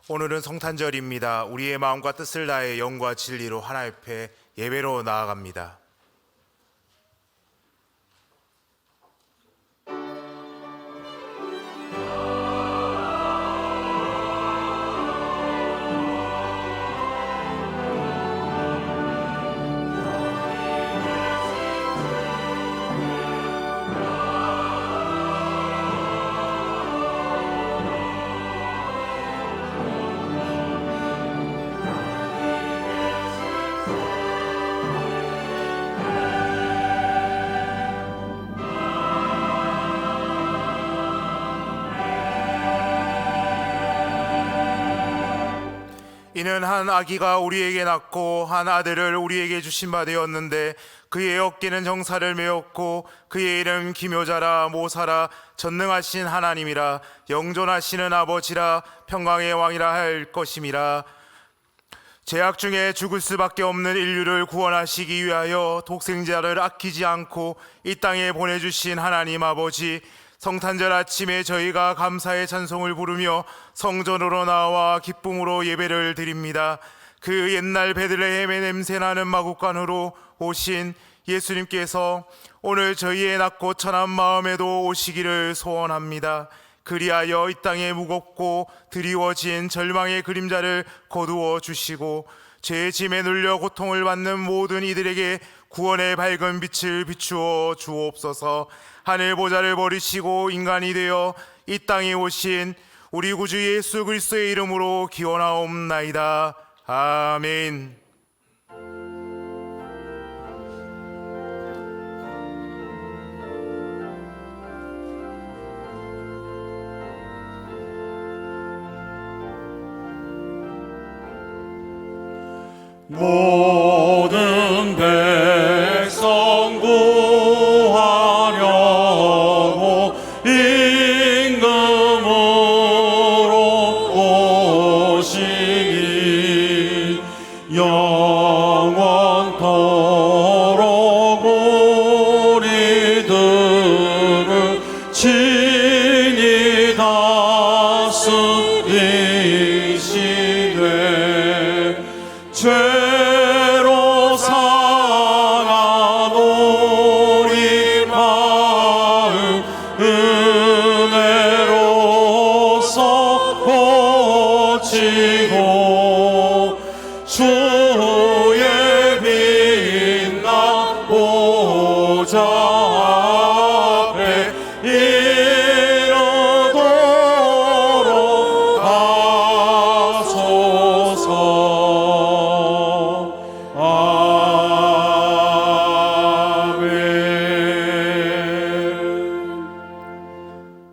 오늘은 성탄절입니다. 우리의 마음과 뜻을 다해 영과 진리로 하나님 앞에 예배로 나아갑니다. 이는 한 아기가 우리에게 낳고 한 아들을 우리에게 주신 바 되었는데 그의 어깨는 정사를 메었고 그의 이름 기묘자라 모사라 전능하신 하나님이라 영존하시는 아버지라 평강의 왕이라 할 것임이라. 죄악 중에 죽을 수밖에 없는 인류를 구원하시기 위하여 독생자를 아끼지 않고 이 땅에 보내주신 하나님 아버지, 성탄절 아침에 저희가 감사의 찬송을 부르며 성전으로 나와 기쁨으로 예배를 드립니다. 그 옛날 베들레헴의 냄새나는 마구간으로 오신 예수님께서 오늘 저희의 낮고 천한 마음에도 오시기를 소원합니다. 그리하여 이 땅에 무겁고 드리워진 절망의 그림자를 거두어 주시고 죄의 짐에 눌려 고통을 받는 모든 이들에게 구원의 밝은 빛을 비추어 주옵소서. 하늘 보좌를 버리시고 인간이 되어 이 땅에 오신 우리 구주 예수 그리스도의 이름으로 기원하옵나이다. 아멘. 모든 백성 구하려고 임금으로 오시니 영원토록 우리들을 친히 다스리시되 죄로 상한 우리 마음 은혜로서 고치고 주의 빛난 보좌 앞에 이르도록 하소서.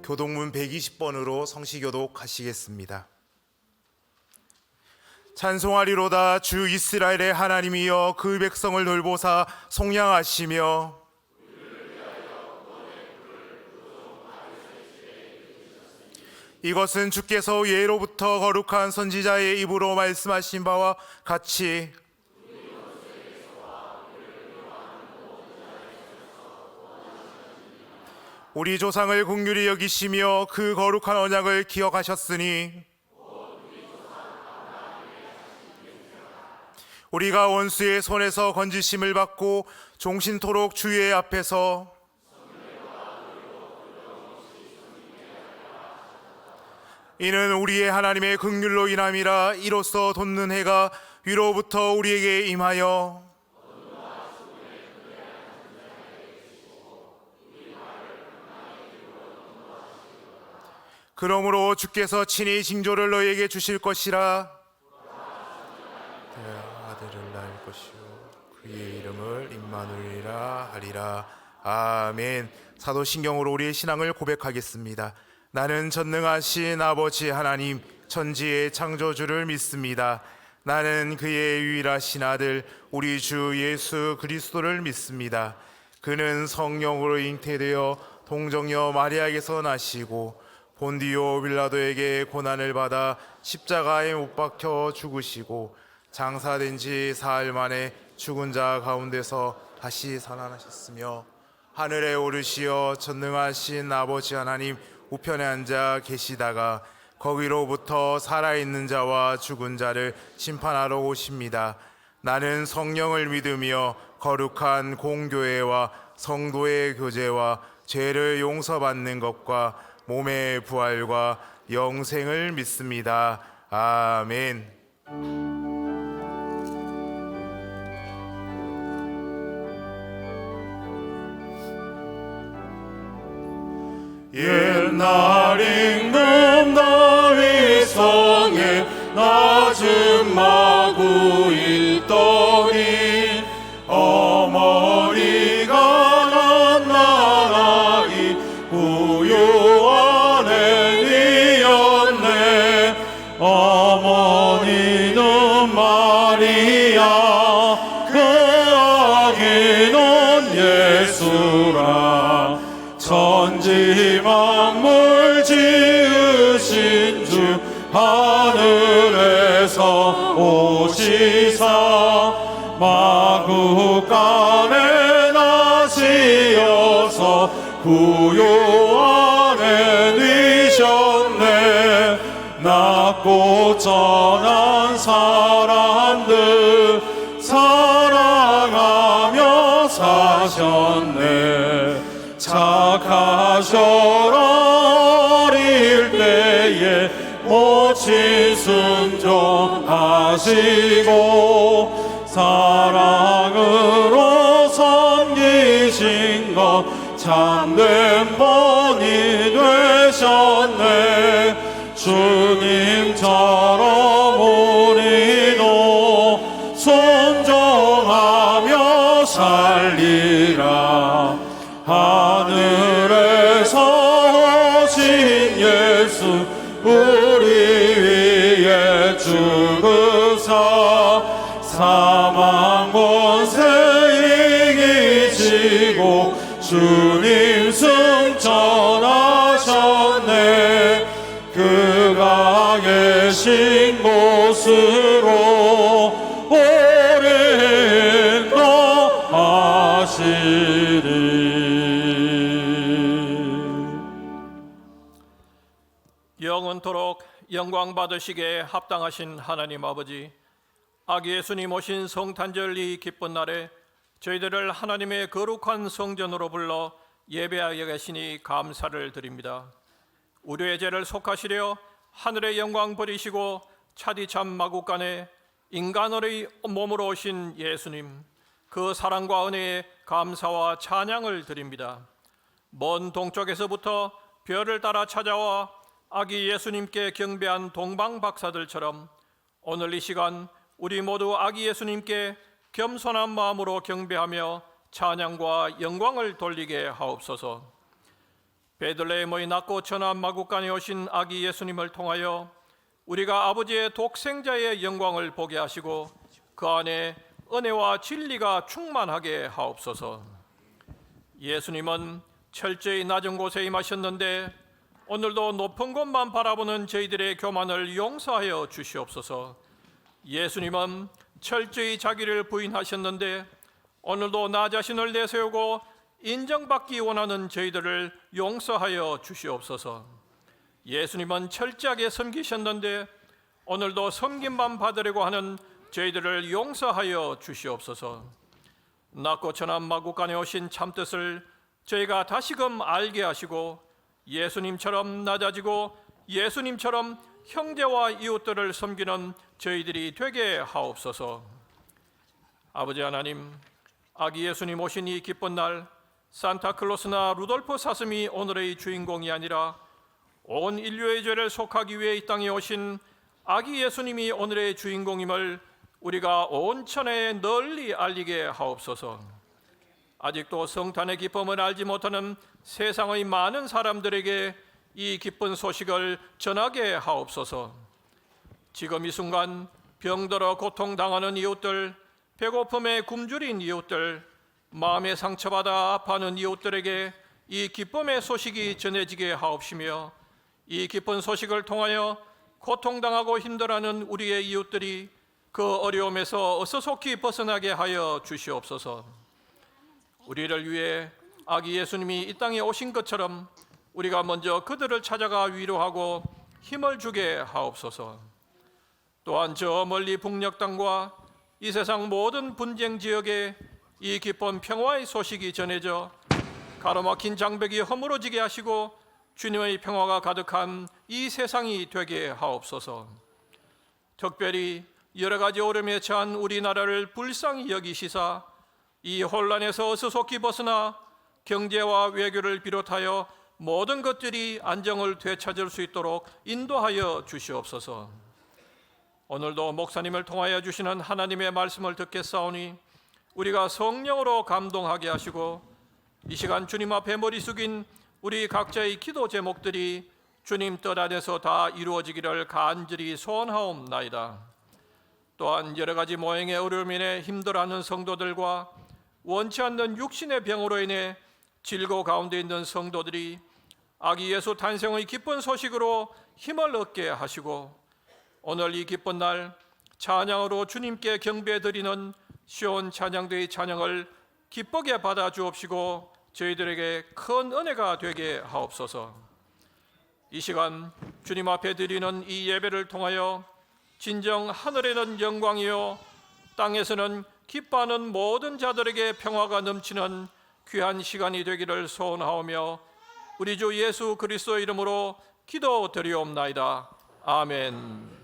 교동문 120번으로 성시교독 하시겠습니다. 찬송하리로다. 주 이스라엘의 하나님이여 그 백성을 돌보사 속량하시며 이것은 주께서 예로부터 거룩한 선지자의 입으로 말씀하신 바와 같이 우리 조상을 긍휼히 여기시며 그 거룩한 언약을 기억하셨으니 우리가 원수의 손에서 건지심을 받고 종신토록 주의 앞에서 이는 우리의 하나님의 긍휼로 인함이라. 이로써 돋는 해가 위로부터 우리에게 임하여 그러므로 주께서 친히 징조를 너희에게 주실 것이라. 아들을 낳을 것이요 그의 이름을 임마누엘이라 하리라. 아멘. 사도신경으로 우리의 신앙을 고백하겠습니다. 나는 전능하신 아버지 하나님 천지의 창조주를 믿습니다. 나는 그의 유일하신 아들 우리 주 예수 그리스도를 믿습니다. 그는 성령으로 잉태되어 동정녀 마리아에게서 나시고 본디오 빌라도에게 고난을 받아 십자가에 못 박혀 죽으시고 장사된 지 사흘 만에 죽은 자 가운데서 다시 살아나셨으며 하늘에 오르시어 전능하신 아버지 하나님 우편에 앉아 계시다가 거기로부터 살아있는 자와 죽은 자를 심판하러 오십니다. 나는 성령을 믿으며 거룩한 공교회와 성도의 교제와 죄를 용서받는 것과 몸의 부활과 영생을 믿습니다. 아멘. 옛날 임금 다윗 성에 낮은 마구 있더니 어머니가 낳은 나라이 부유한 애이었네. 어머니는 마리아 그 아기는 예수라. 천지 만물 지으신 주 하늘에서 오시사 마구간에 나시어서 부요한에 니셨네. 낮고 전한 사람들 사랑하며 사셨네. 착하셔라 어릴 때에 모친 순종하시고 사랑으로 섬기신 것 참된 본이 되셨네. 주님처럼 우리도 순종하며 살리라. 하늘에서 오신 예수 우리 위에 죽으사 사망 권세 이기시고 주님 승천하셨네. 그가 계신 곳으로 우리 인도하시리. 영원토록 영광 받으시기에 합당하신 하나님 아버지, 아기 예수님 오신 성탄절 이 기쁜 날에 저희들을 하나님의 거룩한 성전으로 불러 예배하여 계시니 감사를 드립니다. 우리의 죄를 속하시려 하늘의 영광 버리시고 차디찬 마구간에 인간의 몸으로 오신 예수님, 그 사랑과 은혜에 감사와 찬양을 드립니다. 먼 동쪽에서부터 별을 따라 찾아와 아기 예수님께 경배한 동방 박사들처럼 오늘 이 시간 우리 모두 아기 예수님께 겸손한 마음으로 경배하며 찬양과 영광을 돌리게 하옵소서. 베들레헴의 낮고 천한 마구간에 오신 아기 예수님을 통하여 우리가 아버지의 독생자의 영광을 보게 하시고 그 안에 은혜와 진리가 충만하게 하옵소서. 예수님은 철저히 낮은 곳에 임하셨는데 오늘도 높은 곳만 바라보는 저희들의 교만을 용서하여 주시옵소서. 예수님은 철저히 자기를 부인하셨는데 오늘도 나 자신을 내세우고 인정받기 원하는 저희들을 용서하여 주시옵소서. 예수님은 철저하게 섬기셨는데 오늘도 섬김만 받으려고 하는 저희들을 용서하여 주시옵소서. 낮고 천한 마구간에 오신 참뜻을 저희가 다시금 알게 하시고 예수님처럼 낮아지고 예수님처럼 형제와 이웃들을 섬기는 저희들이 되게 하옵소서. 아버지 하나님, 아기 예수님 오신 이 기쁜 날 산타클로스나 루돌프 사슴이 오늘의 주인공이 아니라 온 인류의 죄를 속하기 위해 이 땅에 오신 아기 예수님이 오늘의 주인공임을 우리가 온 천하에 널리 알리게 하옵소서. 아직도 성탄의 기쁨을 알지 못하는 세상의 많은 사람들에게 이 기쁜 소식을 전하게 하옵소서. 지금 이 순간 병들어 고통당하는 이웃들, 배고픔에 굶주린 이웃들, 마음에 상처받아 아파하는 이웃들에게 이 기쁨의 소식이 전해지게 하옵시며 이 기쁜 소식을 통하여 고통당하고 힘들어하는 우리의 이웃들이 그 어려움에서 어서속히 벗어나게 하여 주시옵소서. 우리를 위해 아기 예수님이 이 땅에 오신 것처럼 우리가 먼저 그들을 찾아가 위로하고 힘을 주게 하옵소서. 또한 저 멀리 북녘 땅과 이 세상 모든 분쟁 지역에 이 기쁜 평화의 소식이 전해져 가로막힌 장벽이 허물어지게 하시고 주님의 평화가 가득한 이 세상이 되게 하옵소서. 특별히 여러 가지 어려움에 처한 우리나라를 불쌍히 여기시사 이 혼란에서 스속히 벗어나 경제와 외교를 비롯하여 모든 것들이 안정을 되찾을 수 있도록 인도하여 주시옵소서. 오늘도 목사님을 통하여 주시는 하나님의 말씀을 듣겠사오니 우리가 성령으로 감동하게 하시고 이 시간 주님 앞에 머리 숙인 우리 각자의 기도 제목들이 주님 뜻 안에서 다 이루어지기를 간절히 소원하옵나이다. 또한 여러 가지 모형의 어려움 인해 힘들어하는 성도들과 원치 않는 육신의 병으로 인해 질고 가운데 있는 성도들이 아기 예수 탄생의 기쁜 소식으로 힘을 얻게 하시고 오늘 이 기쁜 날 찬양으로 주님께 경배드리는 시온 찬양대의 찬양을 기쁘게 받아 주옵시고 저희들에게 큰 은혜가 되게 하옵소서. 이 시간 주님 앞에 드리는 이 예배를 통하여 진정 하늘에는 영광이요 땅에서는 기뻐하는 모든 자들에게 평화가 넘치는 귀한 시간이 되기를 소원하오며 우리 주 예수 그리스도 이름으로 기도드리옵나이다. 아멘.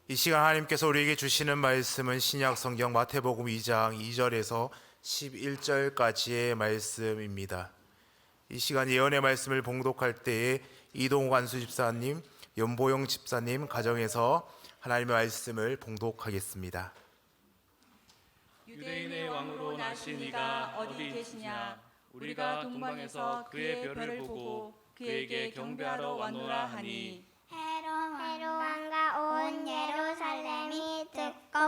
이 시간 하나님께서 우리에게 주시는 말씀은 신약 성경 마태복음 2장 2절에서 11절까지의 말씀입니다. 이 시간 예언의 말씀을 봉독할 때에 이동욱 안수 집사님, 연보영 집사님 가정에서 하나님의 말씀을 봉독하겠습니다. 유대인의 왕으로 나신 이가 어디 계시냐? 우리가 동방에서 그의 별을 보고 그에게 경배하러 왔노라 하니 헤롯 왕과 온 예루살렘이 듣고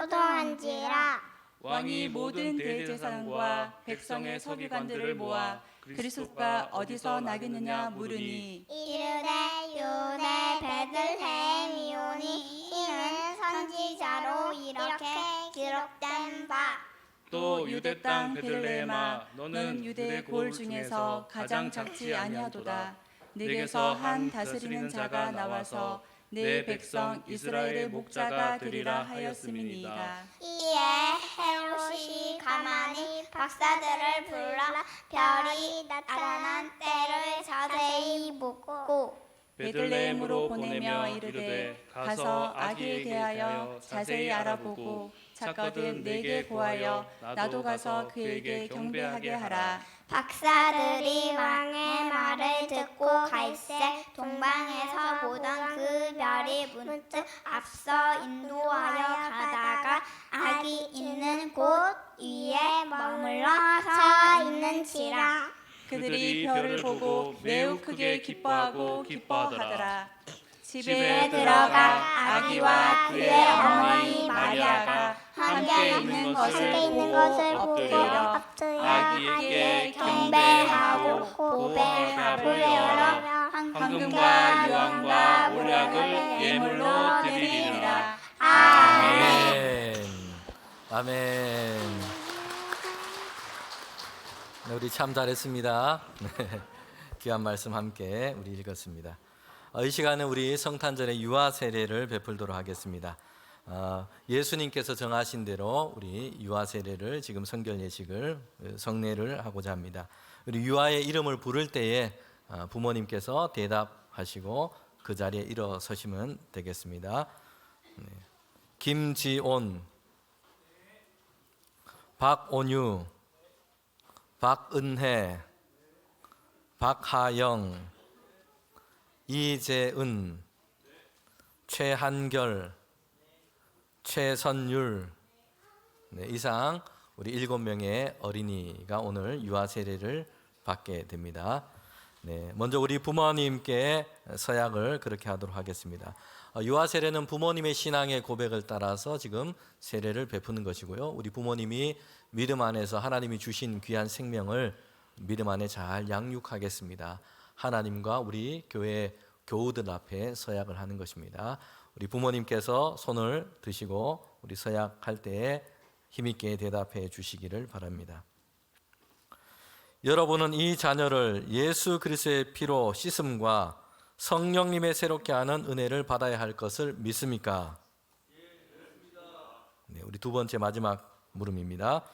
소동한지라. 왕이 모든 대제사장과 백성의 서기관들을 모아 그리스도가 어디서 나겠느냐 물으니 이르되 유대 베들레헴이오니 이는 선지자로 이렇게 기록된 바. 또 유대 땅 베들레헴아 너는 유대 골 중에서 가장 작지 아니하도다. 내게서 한 다스리는 자가 나와서 내 백성 이스라엘의 목자가 되리라 하였음이니이다. 이에 헤롯이 가만히 박사들을 불러 별이 나타난 때를 자세히 묻고 베들레헴으로 보내며 이르되 가서 아기에 대하여 자세히 알아보고 찾거든 내게 고하여 나도 가서 그에게 경배하게 하라. 박사들이 왕의 말을 듣고 갈새 동방에서 보던 그 별이 문득 앞서 인도하여 가다가 아기 있는 곳 위에 머물러 서 있는지라. 그들이 별을 보고 매우 크게 기뻐하고 기뻐하더라. 집에 들어가 아기와 그의 어머니 마리아가 함께 있는 것을 보고 엎드려 아기에게 경배하고 고백하고 여러 황금과 유황과 몰약을 예물로 드리리라. 아멘. 아멘. 네, 우리 참 잘했습니다. 귀한 말씀 함께 우리 읽었습니다. 이 시간에 우리 성탄절의 유아 세례를 베풀도록 하겠습니다. 예수님께서 정하신 대로 우리 유아 세례를 지금 성결 예식을 성례를 하고자 합니다. 우리 유아의 이름을 부를 때에 부모님께서 대답하시고 그 자리에 일어서시면 되겠습니다. 김지온, 박온유, 박은혜, 박하영, 이재은, 최한결, 최선율, 이상 우리 7명의 어린이가 오늘 유아 세례를 받게 됩니다. 네, 먼저 우리 부모님께 서약을 그렇게 하도록 하겠습니다. 유아 세례는 부모님의 신앙의 고백을 따라서 지금 세례를 베푸는 것이고요. 우리 부모님이 믿음 안에서 하나님이 주신 귀한 생명을 믿음 안에 잘 양육하겠습니다. 하나님과 우리 교회 교우들 앞에 서약을 하는 것입니다. 우리 부모님께서 손을 드시고 우리 서약할 때에 힘있게 대답해 주시기를 바랍니다. 여러분은 이 자녀를 예수 그리스도의 피로 씻음과 성령님의 새롭게 하는 은혜를 받아야 할 것을 믿습니까? 네, 우리 두 번째 마지막 물음입니다.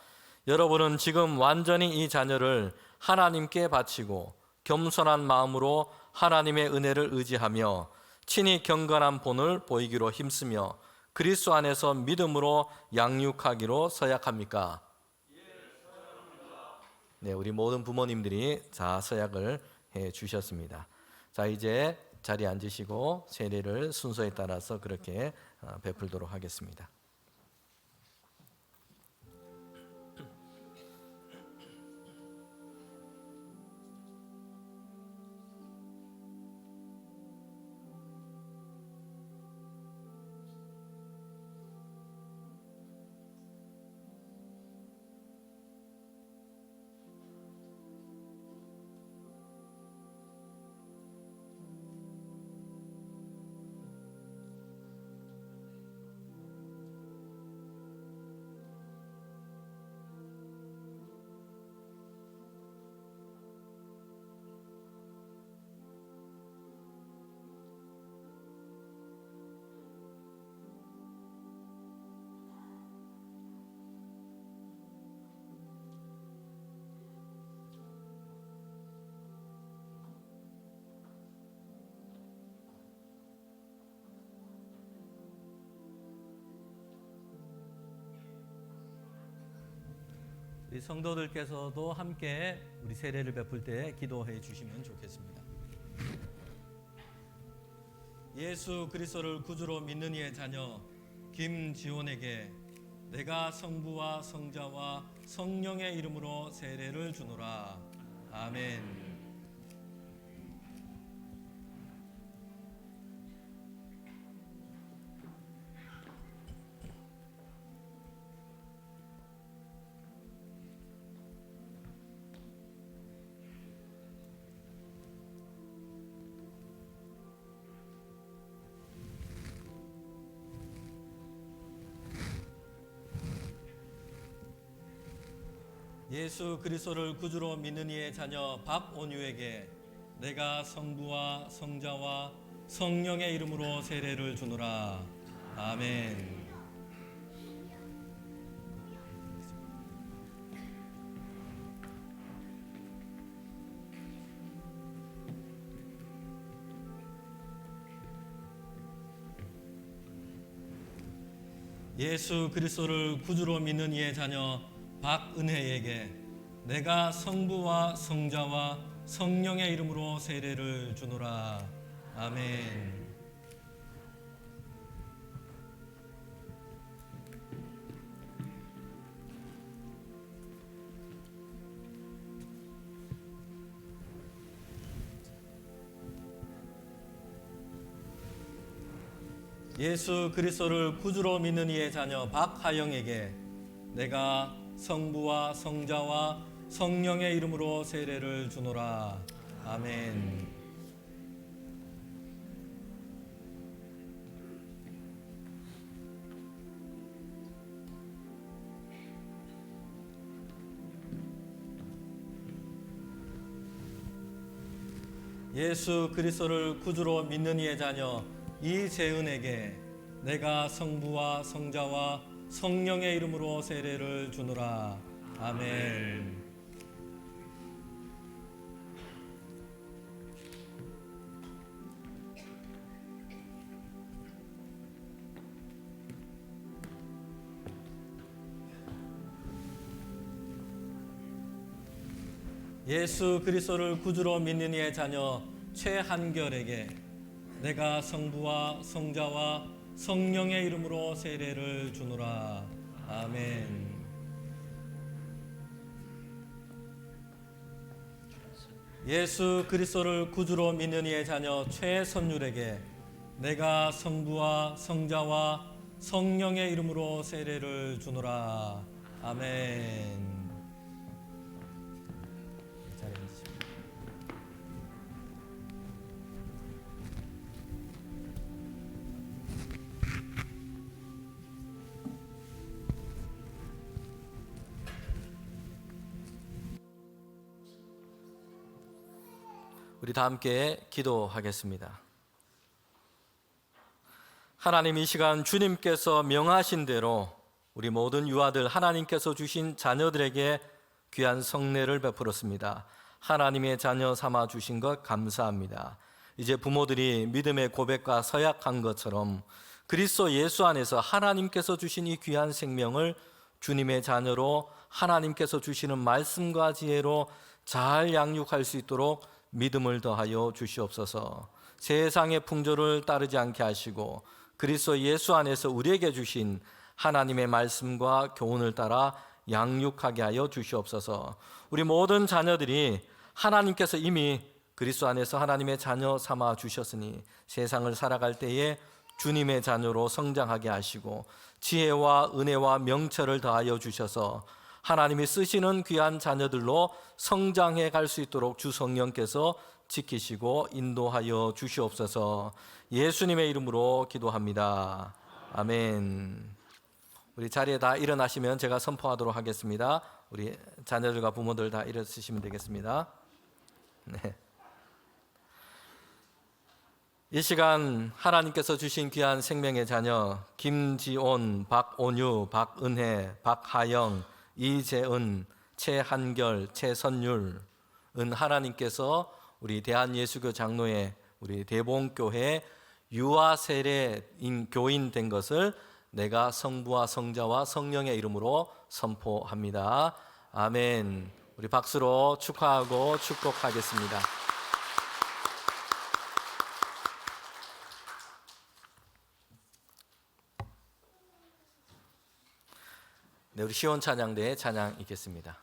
여러분은 지금 완전히 이 자녀를 하나님께 바치고 겸손한 마음으로 하나님의 은혜를 의지하며 친히 경건한 본을 보이기로 힘쓰며 그리스도 안에서 믿음으로 양육하기로 서약합니까? 네, 우리 모든 부모님들이 자 서약을 해 주셨습니다. 자, 이제 자리에 앉으시고 세례를 순서에 따라서 그렇게 베풀도록 하겠습니다. 우리 성도들께서도 함께 우리 세례를 베풀 때 기도해 주시면 좋겠습니다. 예수 그리스도를 구주로 믿는 이의 자녀 김지원에게 내가 성부와 성자와 성령의 이름으로 세례를 주노라. 아멘. 예수 그리스도를 구주로 믿는 이의 자녀 박온유에게 내가 성부와 성자와 성령의 이름으로 세례를 주노라. 아멘. 예수 그리스도를 구주로 믿는 이의 자녀 박은혜에게 내가 성부와 성자와 성령의 이름으로 세례를 주노라. 아멘. 예수 그리스도를 구주로 믿는 이의 자녀 박하영에게 내가 성부와 성자와 성령의 이름으로 세례를 주노라. 아멘. 예수 그리스도를 구주로 믿는 이의 자녀 이재은에게 내가 성부와 성자와 성령의 이름으로 세례를 주노라. 아멘. 예수 그리스도를 구주로 믿는 이의 자녀 최한결에게 내가 성부와 성자와 성령의 이름으로 세례를 주노라. 아멘. 예수 그리스도를 구주로 믿는 이의 자녀 최선율에게 내가 성부와 성자와 성령의 이름으로 세례를 주노라. 아멘. 자리에 앉으시고. 우리 다 함께 기도하겠습니다. 하나님, 이 시간 주님께서 명하신 대로 우리 모든 유아들 하나님께서 주신 자녀들에게 귀한 성례를 베풀었습니다. 하나님의 자녀 삼아 주신 것 감사합니다. 이제 부모들이 믿음의 고백과 서약한 것처럼 그리스도 예수 안에서 하나님께서 주신 이 귀한 생명을 주님의 자녀로 하나님께서 주시는 말씀과 지혜로 잘 양육할 수 있도록 믿음을 더하여 주시옵소서. 세상의 풍조를 따르지 않게 하시고 그리스도 예수 안에서 우리에게 주신 하나님의 말씀과 교훈을 따라 양육하게 하여 주시옵소서. 우리 모든 자녀들이 하나님께서 이미 그리스도 안에서 하나님의 자녀 삼아 주셨으니 세상을 살아갈 때에 주님의 자녀로 성장하게 하시고 지혜와 은혜와 명철을 더하여 주셔서 하나님이 쓰시는 귀한 자녀들로 성장해 갈 수 있도록 주 성령께서 지키시고 인도하여 주시옵소서. 예수님의 이름으로 기도합니다. 아멘. 우리 자리에 다 일어나시면 제가 선포하도록 하겠습니다. 우리 자녀들과 부모들 다 일어서시면 되겠습니다. 네. 이 시간 하나님께서 주신 귀한 생명의 자녀 김지온, 박온유, 박은혜, 박하영, 이재은, 최한결, 최선율 은 하나님께서 우리 대한예수교 장로회 우리 대봉교회 유아 세례인 교인 된 것을 내가 성부와 성자와 성령의 이름으로 선포합니다. 아멘. 우리 박수로 축하하고 축복하겠습니다. 네, 우리 시온 찬양대의 찬양 있겠습니다.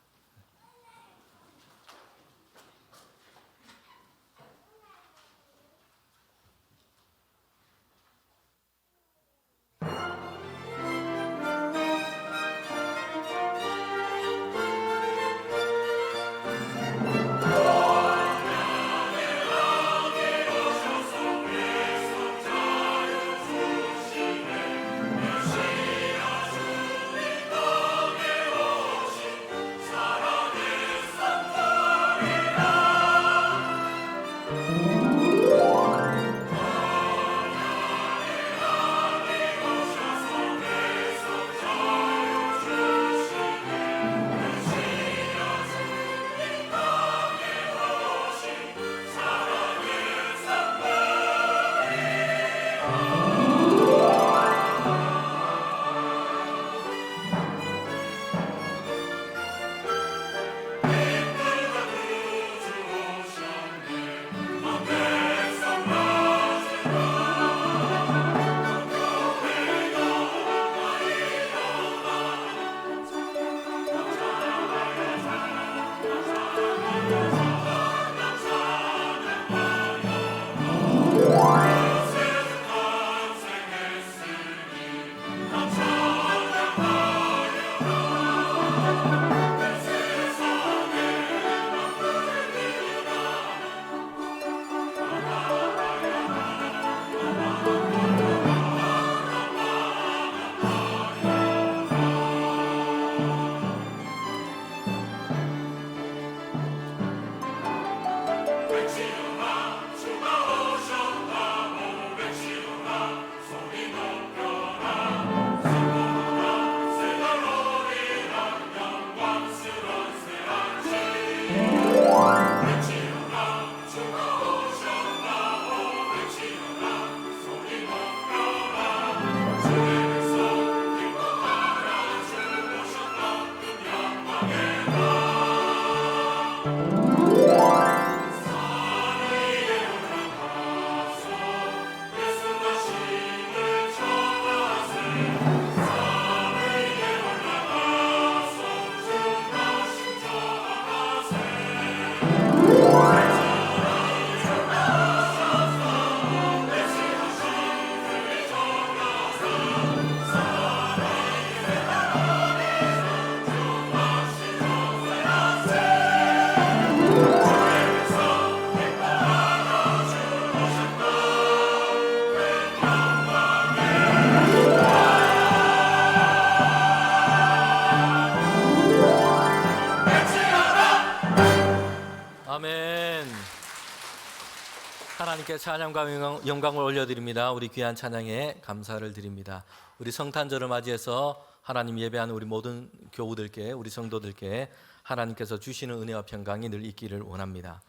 하나님께 찬양과 영광을 올려드립니다. 우리 귀한 찬양에 감사를 드립니다. 우리 성탄절을 맞이해서 하나님 예배하는 우리 모든 교우들께, 우리 성도들께 하나님께서 주시는 은혜와 평강이 늘 있기를 원합니다.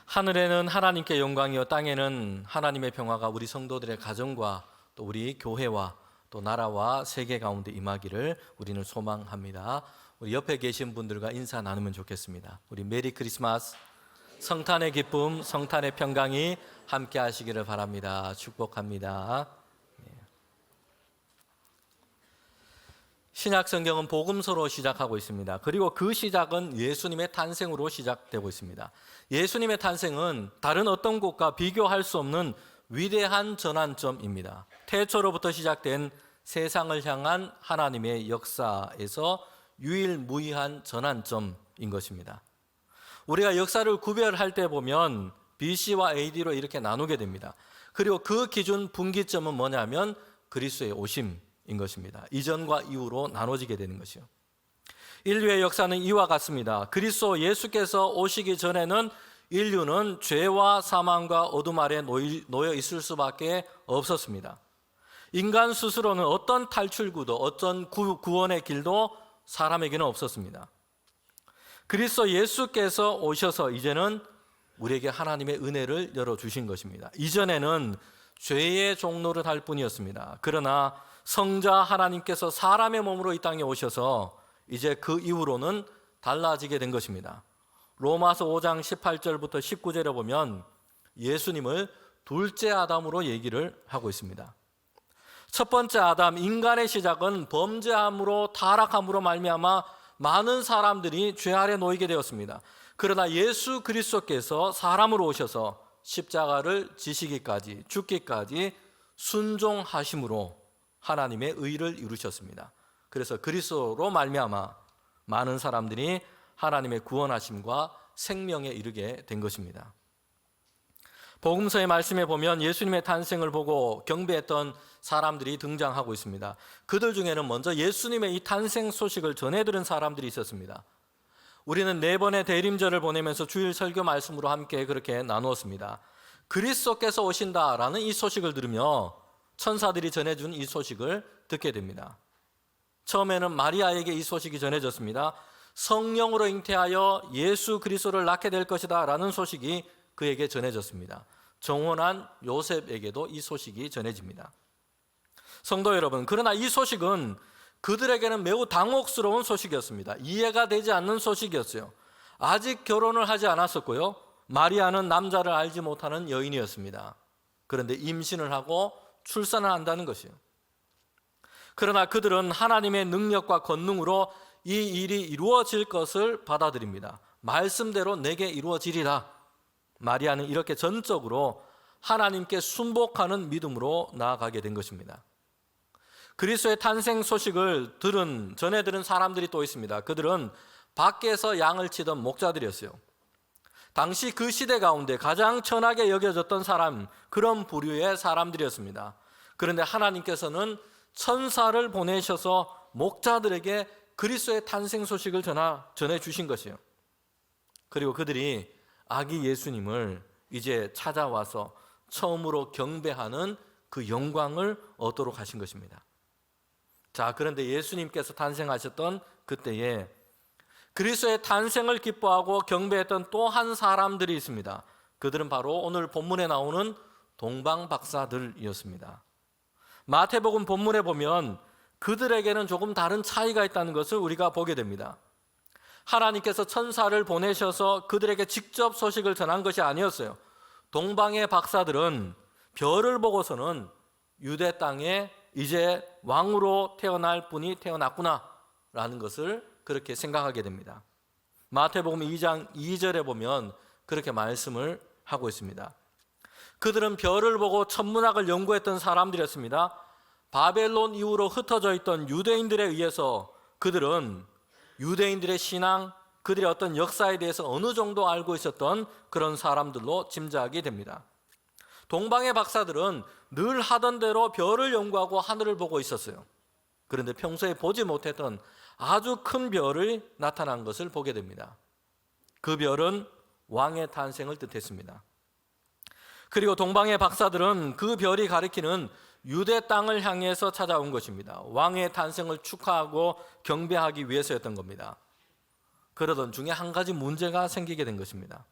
하늘에는 하나님께 영광이요, 땅에는 하나님의 평화가 우리 성도들의 가정과 또 우리 교회와 또 나라와 세계 가운데 임하기를 우리는 소망합니다. 우리 옆에 계신 분들과 인사 나누면 좋겠습니다. 우리 메리 크리스마스, 성탄의 기쁨, 성탄의 평강이 함께 하시기를 바랍니다. 축복합니다. 신약 성경은 복음서로 시작하고 있습니다. 그리고 그 시작은 예수님의 탄생으로 시작되고 있습니다. 예수님의 탄생은 다른 어떤 곳과 비교할 수 없는 위대한 전환점입니다. 태초로부터 시작된 세상을 향한 하나님의 역사에서 유일무이한 전환점인 것입니다. 우리가 역사를 구별할 때 보면 BC와 AD로 이렇게 나누게 됩니다. 그리고 그 기준 분기점은 뭐냐면 그리스도의 오심인 것입니다. 이전과 이후로 나눠지게 되는 것이요. 인류의 역사는 이와 같습니다. 그리스도 예수께서 오시기 전에는 인류는 죄와 사망과 어둠 아래 놓여 있을 수밖에 없었습니다. 인간 스스로는 어떤 탈출구도, 어떤 구원의 길도 사람에게는 없었습니다. 그리스도 예수께서 오셔서 이제는 우리에게 하나님의 은혜를 열어주신 것입니다. 이전에는 죄의 종로를 할 뿐이었습니다. 그러나 성자 하나님께서 사람의 몸으로 이 땅에 오셔서 이제 그 이후로는 달라지게 된 것입니다. 로마서 5장 18절부터 19절에 보면 예수님을 둘째 아담으로 얘기를 하고 있습니다. 첫 번째 아담, 인간의 시작은 범죄함으로 타락함으로 말미암아 많은 사람들이 죄 아래 놓이게 되었습니다. 그러나 예수 그리스도께서 사람으로 오셔서 십자가를 지시기까지, 죽기까지 순종하심으로 하나님의 의를 이루셨습니다. 그래서 그리스도로 말미암아 많은 사람들이 하나님의 구원하심과 생명에 이르게 된 것입니다. 복음서의 말씀에 보면 예수님의 탄생을 보고 경배했던 사람들이 등장하고 있습니다. 그들 중에는 먼저 예수님의 이 탄생 소식을 전해들은 사람들이 있었습니다. 우리는 4번의 대림절을 보내면서 주일 설교 말씀으로 함께 그렇게 나누었습니다. 그리스도께서 오신다라는 이 소식을 들으며 천사들이 전해준 이 소식을 듣게 됩니다. 처음에는 마리아에게 이 소식이 전해졌습니다. 성령으로 잉태하여 예수 그리스도를 낳게 될 것이다 라는 소식이 그에게 전해졌습니다. 정혼한 요셉에게도 이 소식이 전해집니다. 성도 여러분, 그러나 이 소식은 그들에게는 매우 당혹스러운 소식이었습니다. 이해가 되지 않는 소식이었어요. 아직 결혼을 하지 않았었고요. 마리아는 남자를 알지 못하는 여인이었습니다. 그런데 임신을 하고 출산을 한다는 것이요. 그러나 그들은 하나님의 능력과 권능으로 이 일이 이루어질 것을 받아들입니다. 말씀대로 내게 이루어지리라. 마리아는 이렇게 전적으로 하나님께 순복하는 믿음으로 나아가게 된 것입니다. 그리스도의 탄생 소식을 전해 들은 사람들이 또 있습니다. 그들은 밖에서 양을 치던 목자들이었어요. 당시 그 시대 가운데 가장 천하게 여겨졌던 사람, 그런 부류의 사람들이었습니다. 그런데 하나님께서는 천사를 보내셔서 목자들에게 그리스도의 탄생 소식을 전해 주신 것이에요. 그리고 그들이 아기 예수님을 이제 찾아와서 처음으로 경배하는 그 영광을 얻도록 하신 것입니다. 자, 그런데 예수님께서 탄생하셨던 그때에 그리스도의 탄생을 기뻐하고 경배했던 또 한 사람들이 있습니다. 그들은 바로 오늘 본문에 나오는 동방박사들이었습니다. 마태복음 본문에 보면 그들에게는 조금 다른 차이가 있다는 것을 우리가 보게 됩니다. 하나님께서 천사를 보내셔서 그들에게 직접 소식을 전한 것이 아니었어요. 동방의 박사들은 별을 보고서는 유대 땅에 이제 왕으로 태어날 분이 태어났구나 라는 것을 그렇게 생각하게 됩니다. 마태복음 2장 2절에 보면 그렇게 말씀을 하고 있습니다. 그들은 별을 보고 천문학을 연구했던 사람들이었습니다. 바벨론 이후로 흩어져 있던 유대인들에 의해서 그들은 유대인들의 신앙, 그들의 어떤 역사에 대해서 어느 정도 알고 있었던 그런 사람들로 짐작이 됩니다. 동방의 박사들은 늘 하던 대로 별을 연구하고 하늘을 보고 있었어요. 그런데 평소에 보지 못했던 아주 큰 별이 나타난 것을 보게 됩니다. 그 별은 왕의 탄생을 뜻했습니다. 그리고 동방의 박사들은 그 별이 가리키는 유대 땅을 향해서 찾아온 것입니다. 왕의 탄생을 축하하고 경배하기 위해서였던 겁니다. 그러던 중에 한 가지 문제가 생기게 된 것입니다.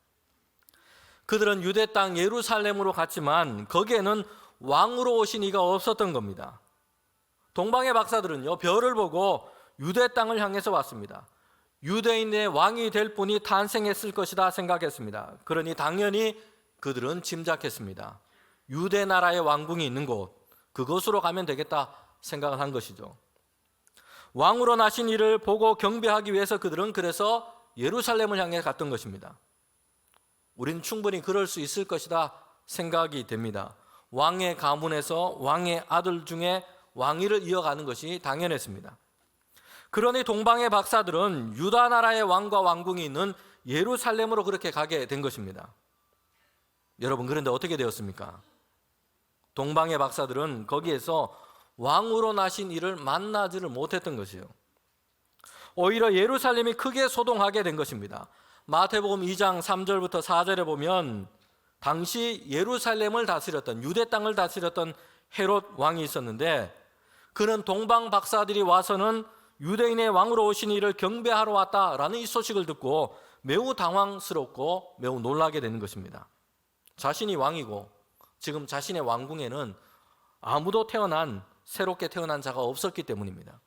그들은 유대 땅 예루살렘으로 갔지만 거기에는 왕으로 오신 이가 없었던 겁니다. 동방의 박사들은요, 별을 보고 유대 땅을 향해서 왔습니다. 유대인의 왕이 될 분이 탄생했을 것이다 생각했습니다. 그러니 당연히 그들은 짐작했습니다. 유대 나라의 왕궁이 있는 곳, 그곳으로 가면 되겠다 생각을 한 것이죠. 왕으로 나신 이를 보고 경배하기 위해서 그들은 그래서 예루살렘을 향해 갔던 것입니다. 우리는 충분히 그럴 수 있을 것이다 생각이 됩니다. 왕의 가문에서 왕의 아들 중에 왕위를 이어가는 것이 당연했습니다. 그러니 동방의 박사들은 유다 나라의 왕과 왕궁이 있는 예루살렘으로 그렇게 가게 된 것입니다. 여러분, 그런데 어떻게 되었습니까? 동방의 박사들은 거기에서 왕으로 나신 이를 만나지를 못했던 것이에요. 오히려 예루살렘이 크게 소동하게 된 것입니다. 마태복음 2장 3절부터 4절에 보면 당시 예루살렘을 다스렸던, 유대 땅을 다스렸던 헤롯 왕이 있었는데, 그는 동방 박사들이 와서는 유대인의 왕으로 오신 이를 경배하러 왔다라는 이 소식을 듣고 매우 당황스럽고 매우 놀라게 되는 것입니다. 자신이 왕이고 지금 자신의 왕궁에는 아무도 새롭게 태어난 자가 없었기 때문입니다.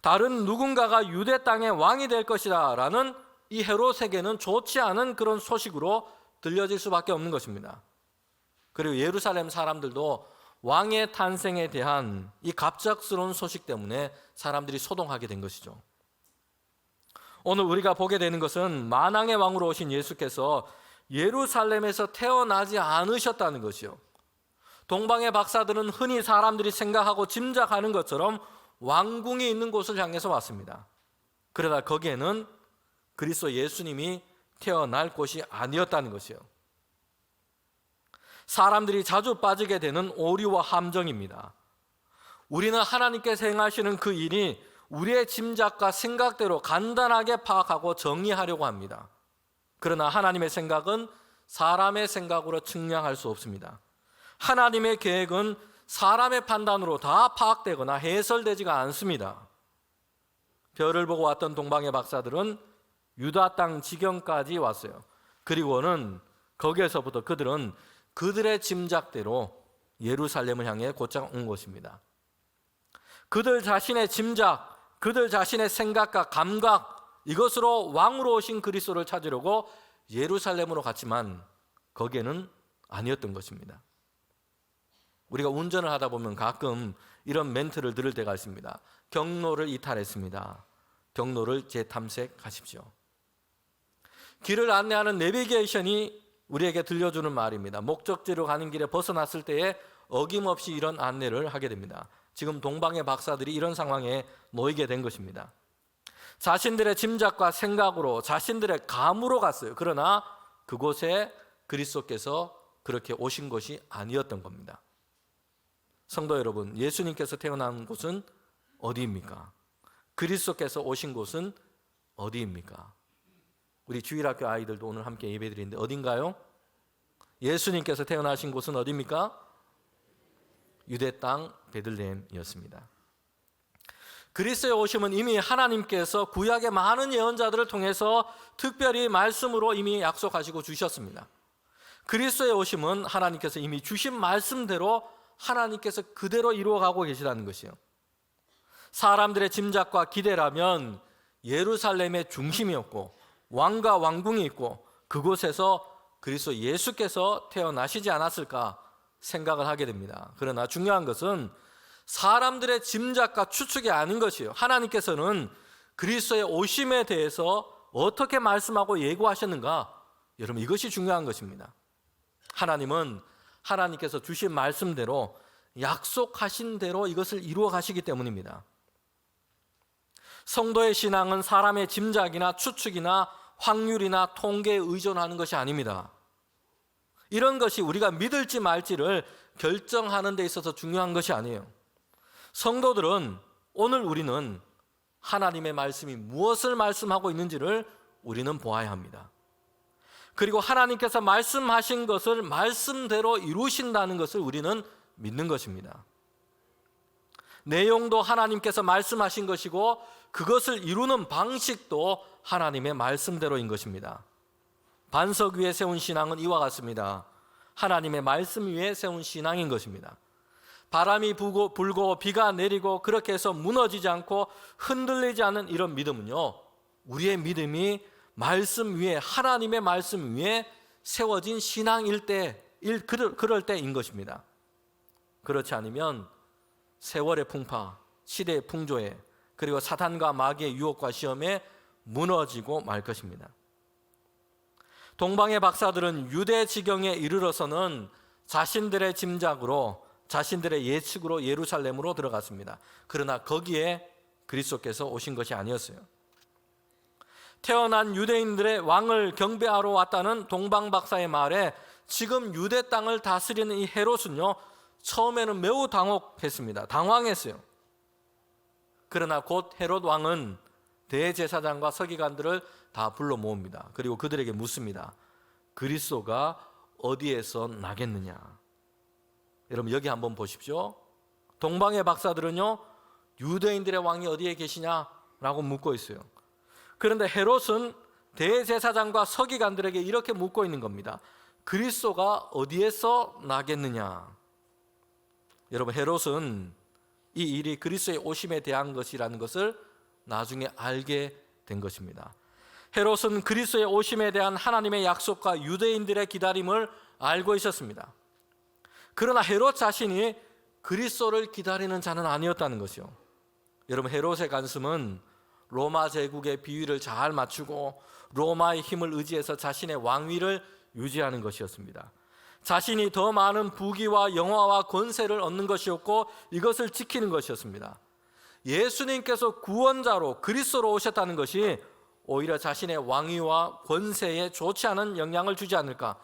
다른 누군가가 유대 땅의 왕이 될 것이다 라는 이 헤롯에게는 좋지 않은 그런 소식으로 들려질 수밖에 없는 것입니다. 그리고 예루살렘 사람들도 왕의 탄생에 대한 이 갑작스러운 소식 때문에 사람들이 소동하게 된 것이죠. 오늘 우리가 보게 되는 것은 만왕의 왕으로 오신 예수께서 예루살렘에서 태어나지 않으셨다는 것이요. 동방의 박사들은 흔히 사람들이 생각하고 짐작하는 것처럼 왕궁이 있는 곳을 향해서 왔습니다. 그러나 거기에는 그리스도 예수님이 태어날 곳이 아니었다는 것이요. 사람들이 자주 빠지게 되는 오류와 함정입니다. 우리는 하나님께서 행하시는 그 일이 우리의 짐작과 생각대로 간단하게 파악하고 정리하려고 합니다. 그러나 하나님의 생각은 사람의 생각으로 측량할 수 없습니다. 하나님의 계획은 사람의 판단으로 다 파악되거나 해설되지가 않습니다. 별을 보고 왔던 동방의 박사들은 유다 땅 지경까지 왔어요. 그리고는 거기에서부터 그들은 그들의 짐작대로 예루살렘을 향해 곧장 온 것입니다. 그들 자신의 짐작, 그들 자신의 생각과 감각, 이것으로 왕으로 오신 그리스도를 찾으려고 예루살렘으로 갔지만 거기에는 아니었던 것입니다. 우리가 운전을 하다 보면 가끔 이런 멘트를 들을 때가 있습니다. 경로를 이탈했습니다. 경로를 재탐색하십시오. 길을 안내하는 내비게이션이 우리에게 들려주는 말입니다. 목적지로 가는 길에 벗어났을 때에 어김없이 이런 안내를 하게 됩니다. 지금 동방의 박사들이 이런 상황에 놓이게 된 것입니다. 자신들의 짐작과 생각으로 자신들의 감으로 갔어요. 그러나 그곳에 그리스도께서 그렇게 오신 것이 아니었던 겁니다. 성도 여러분, 예수님께서 태어난 곳은 어디입니까? 그리스도께서 오신 곳은 어디입니까? 우리 주일학교 아이들도 오늘 함께 예배드리는데 어딘가요? 예수님께서 태어나신 곳은 어디입니까? 유대 땅 베들레헴이었습니다. 그리스도의 오심은 이미 하나님께서 구약의 많은 예언자들을 통해서 특별히 말씀으로 이미 약속하시고 주셨습니다. 그리스도의 오심은 하나님께서 이미 주신 말씀대로 하나님께서 그대로 이루어가고 계시다는 것이요. 사람들의 짐작과 기대라면 예루살렘의 중심이었고 왕과 왕궁이 있고 그곳에서 그리스도 예수께서 태어나시지 않았을까 생각을 하게 됩니다. 그러나 중요한 것은 사람들의 짐작과 추측이 아닌 것이에요. 하나님께서는 그리스도의 오심에 대해서 어떻게 말씀하고 예고하셨는가? 여러분, 이것이 중요한 것입니다. 하나님은 하나님께서 주신 말씀대로 약속하신 대로 이것을 이루어 가시기 때문입니다. 성도의 신앙은 사람의 짐작이나 추측이나 확률이나 통계에 의존하는 것이 아닙니다. 이런 것이 우리가 믿을지 말지를 결정하는 데 있어서 중요한 것이 아니에요. 성도들은 오늘 우리는 하나님의 말씀이 무엇을 말씀하고 있는지를 우리는 보아야 합니다. 그리고 하나님께서 말씀하신 것을 말씀대로 이루신다는 것을 우리는 믿는 것입니다. 내용도 하나님께서 말씀하신 것이고 그것을 이루는 방식도 하나님의 말씀대로인 것입니다. 반석 위에 세운 신앙은 이와 같습니다. 하나님의 말씀 위에 세운 신앙인 것입니다. 바람이 불고 비가 내리고 그렇게 해서 무너지지 않고 흔들리지 않는 이런 믿음은요, 우리의 믿음이 말씀 위에, 하나님의 말씀 위에 세워진 신앙일 때, 그럴 때인 것입니다. 그렇지 않으면 세월의 풍파, 시대의 풍조에, 그리고 사탄과 마귀의 유혹과 시험에 무너지고 말 것입니다. 동방의 박사들은 유대 지경에 이르러서는 자신들의 짐작으로, 자신들의 예측으로 예루살렘으로 들어갔습니다. 그러나 거기에 그리스도께서 오신 것이 아니었어요. 태어난 유대인들의 왕을 경배하러 왔다는 동방 박사의 말에 지금 유대 땅을 다스리는 이 헤롯은요, 처음에는 매우 당혹했습니다. 당황했어요. 그러나 곧 헤롯 왕은 대제사장과 서기관들을 다 불러 모읍니다. 그리고 그들에게 묻습니다. 그리스도가 어디에서 나겠느냐? 여러분 여기 한번 보십시오. 동방의 박사들은요, 유대인들의 왕이 어디에 계시냐라고 묻고 있어요. 그런데 헤롯은 대제사장과 서기관들에게 이렇게 묻고 있는 겁니다. 그리스도가 어디에서 나겠느냐? 여러분 헤롯은 이 일이 그리스도의 오심에 대한 것이라는 것을 나중에 알게 된 것입니다. 헤롯은 그리스도의 오심에 대한 하나님의 약속과 유대인들의 기다림을 알고 있었습니다. 그러나 헤롯 자신이 그리스도를 기다리는 자는 아니었다는 것이요. 여러분 헤롯의 간습은 로마 제국의 비위를 잘 맞추고 로마의 힘을 의지해서 자신의 왕위를 유지하는 것이었습니다. 자신이 더 많은 부귀와 영화와 권세를 얻는 것이었고 이것을 지키는 것이었습니다. 예수님께서 구원자로 그리스도로 오셨다는 것이 오히려 자신의 왕위와 권세에 좋지 않은 영향을 주지 않을까,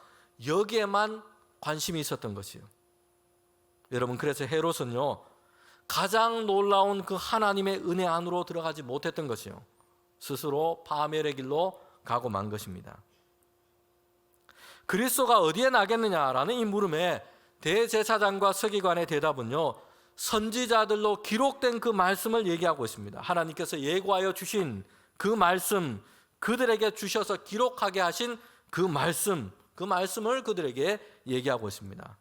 여기에만 관심이 있었던 것이요. 여러분 그래서 헤롯은요, 가장 놀라운 그 하나님의 은혜 안으로 들어가지 못했던 것이요, 스스로 파멸의 길로 가고 만 것입니다. 그리스도가 어디에 나겠느냐라는 이 물음에 대제사장과 서기관의 대답은요, 선지자들로 기록된 그 말씀을 얘기하고 있습니다. 하나님께서 예고하여 주신 그 말씀, 그들에게 주셔서 기록하게 하신 그 말씀을 그들에게 얘기하고 있습니다.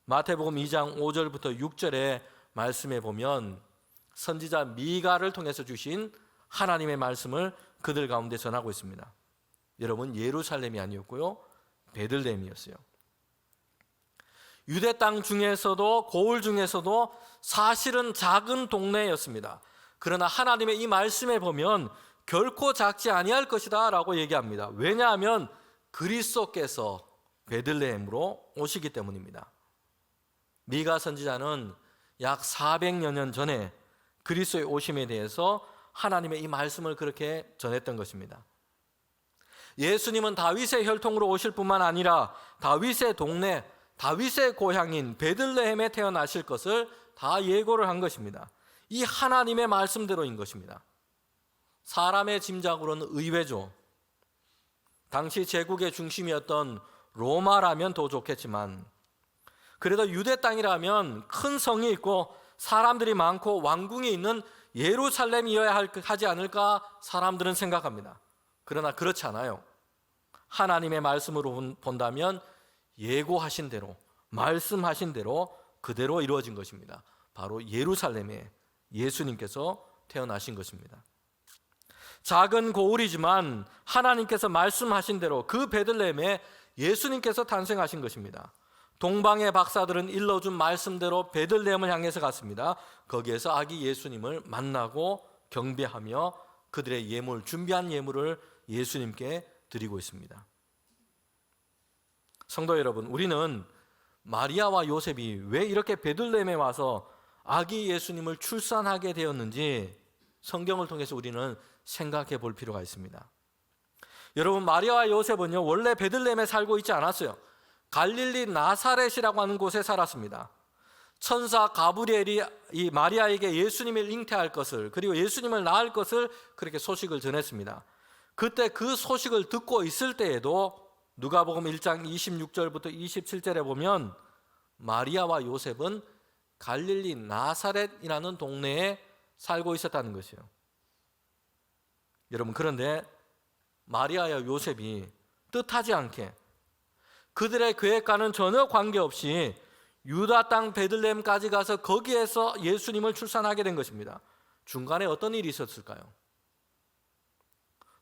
마태복음 2장 5절부터 6절의 말씀에 보면 선지자 미가를 통해서 주신 하나님의 말씀을 그들 가운데 전하고 있습니다. 여러분 예루살렘이 아니었고요, 베들레헴이었어요. 유대 땅 중에서도, 고을 중에서도 사실은 작은 동네였습니다. 그러나 하나님의 이 말씀에 보면 결코 작지 아니할 것이다 라고 얘기합니다. 왜냐하면 그리스도께서 베들레헴으로 오시기 때문입니다. 미가 선지자는 약 400여 년 전에 그리스도의 오심에 대해서 하나님의 이 말씀을 그렇게 전했던 것입니다. 예수님은 다윗의 혈통으로 오실 뿐만 아니라 다윗의 동네, 다윗의 고향인 베들레헴에 태어나실 것을 다 예고를 한 것입니다. 이 하나님의 말씀대로인 것입니다. 사람의 짐작으로는 의외죠. 당시 제국의 중심이었던 로마라면 더 좋겠지만, 그래도 유대 땅이라면 큰 성이 있고 사람들이 많고 왕궁이 있는 예루살렘이어야 하지 않을까 사람들은 생각합니다. 그러나 그렇지 않아요. 하나님의 말씀으로 본다면 예고하신 대로, 말씀하신 대로 그대로 이루어진 것입니다. 바로 예루살렘에 예수님께서 태어나신 것입니다. 작은 고을이지만 하나님께서 말씀하신 대로 그 베들레헴에 예수님께서 탄생하신 것입니다. 동방의 박사들은 일러준 말씀대로 베들레헴을 향해서 갔습니다. 거기에서 아기 예수님을 만나고 경배하며 그들의 예물, 준비한 예물을 예수님께 드리고 있습니다. 성도 여러분, 우리는 마리아와 요셉이 왜 이렇게 베들레헴에 와서 아기 예수님을 출산하게 되었는지 성경을 통해서 우리는 생각해 볼 필요가 있습니다. 여러분, 마리아와 요셉은요, 원래 베들레헴에 살고 있지 않았어요. 갈릴리 나사렛이라고 하는 곳에 살았습니다. 천사 가브리엘이 이 마리아에게 예수님을 잉태할 것을, 그리고 예수님을 낳을 것을 그렇게 소식을 전했습니다. 그때 그 소식을 듣고 있을 때에도 누가복음 1장 26절부터 27절에 보면 마리아와 요셉은 갈릴리 나사렛이라는 동네에 살고 있었다는 것이에요. 여러분, 그런데 마리아와 요셉이 뜻하지 않게 그들의 계획과는 전혀 관계없이 유다 땅 베들레헴까지 가서 거기에서 예수님을 출산하게 된 것입니다. 중간에 어떤 일이 있었을까요?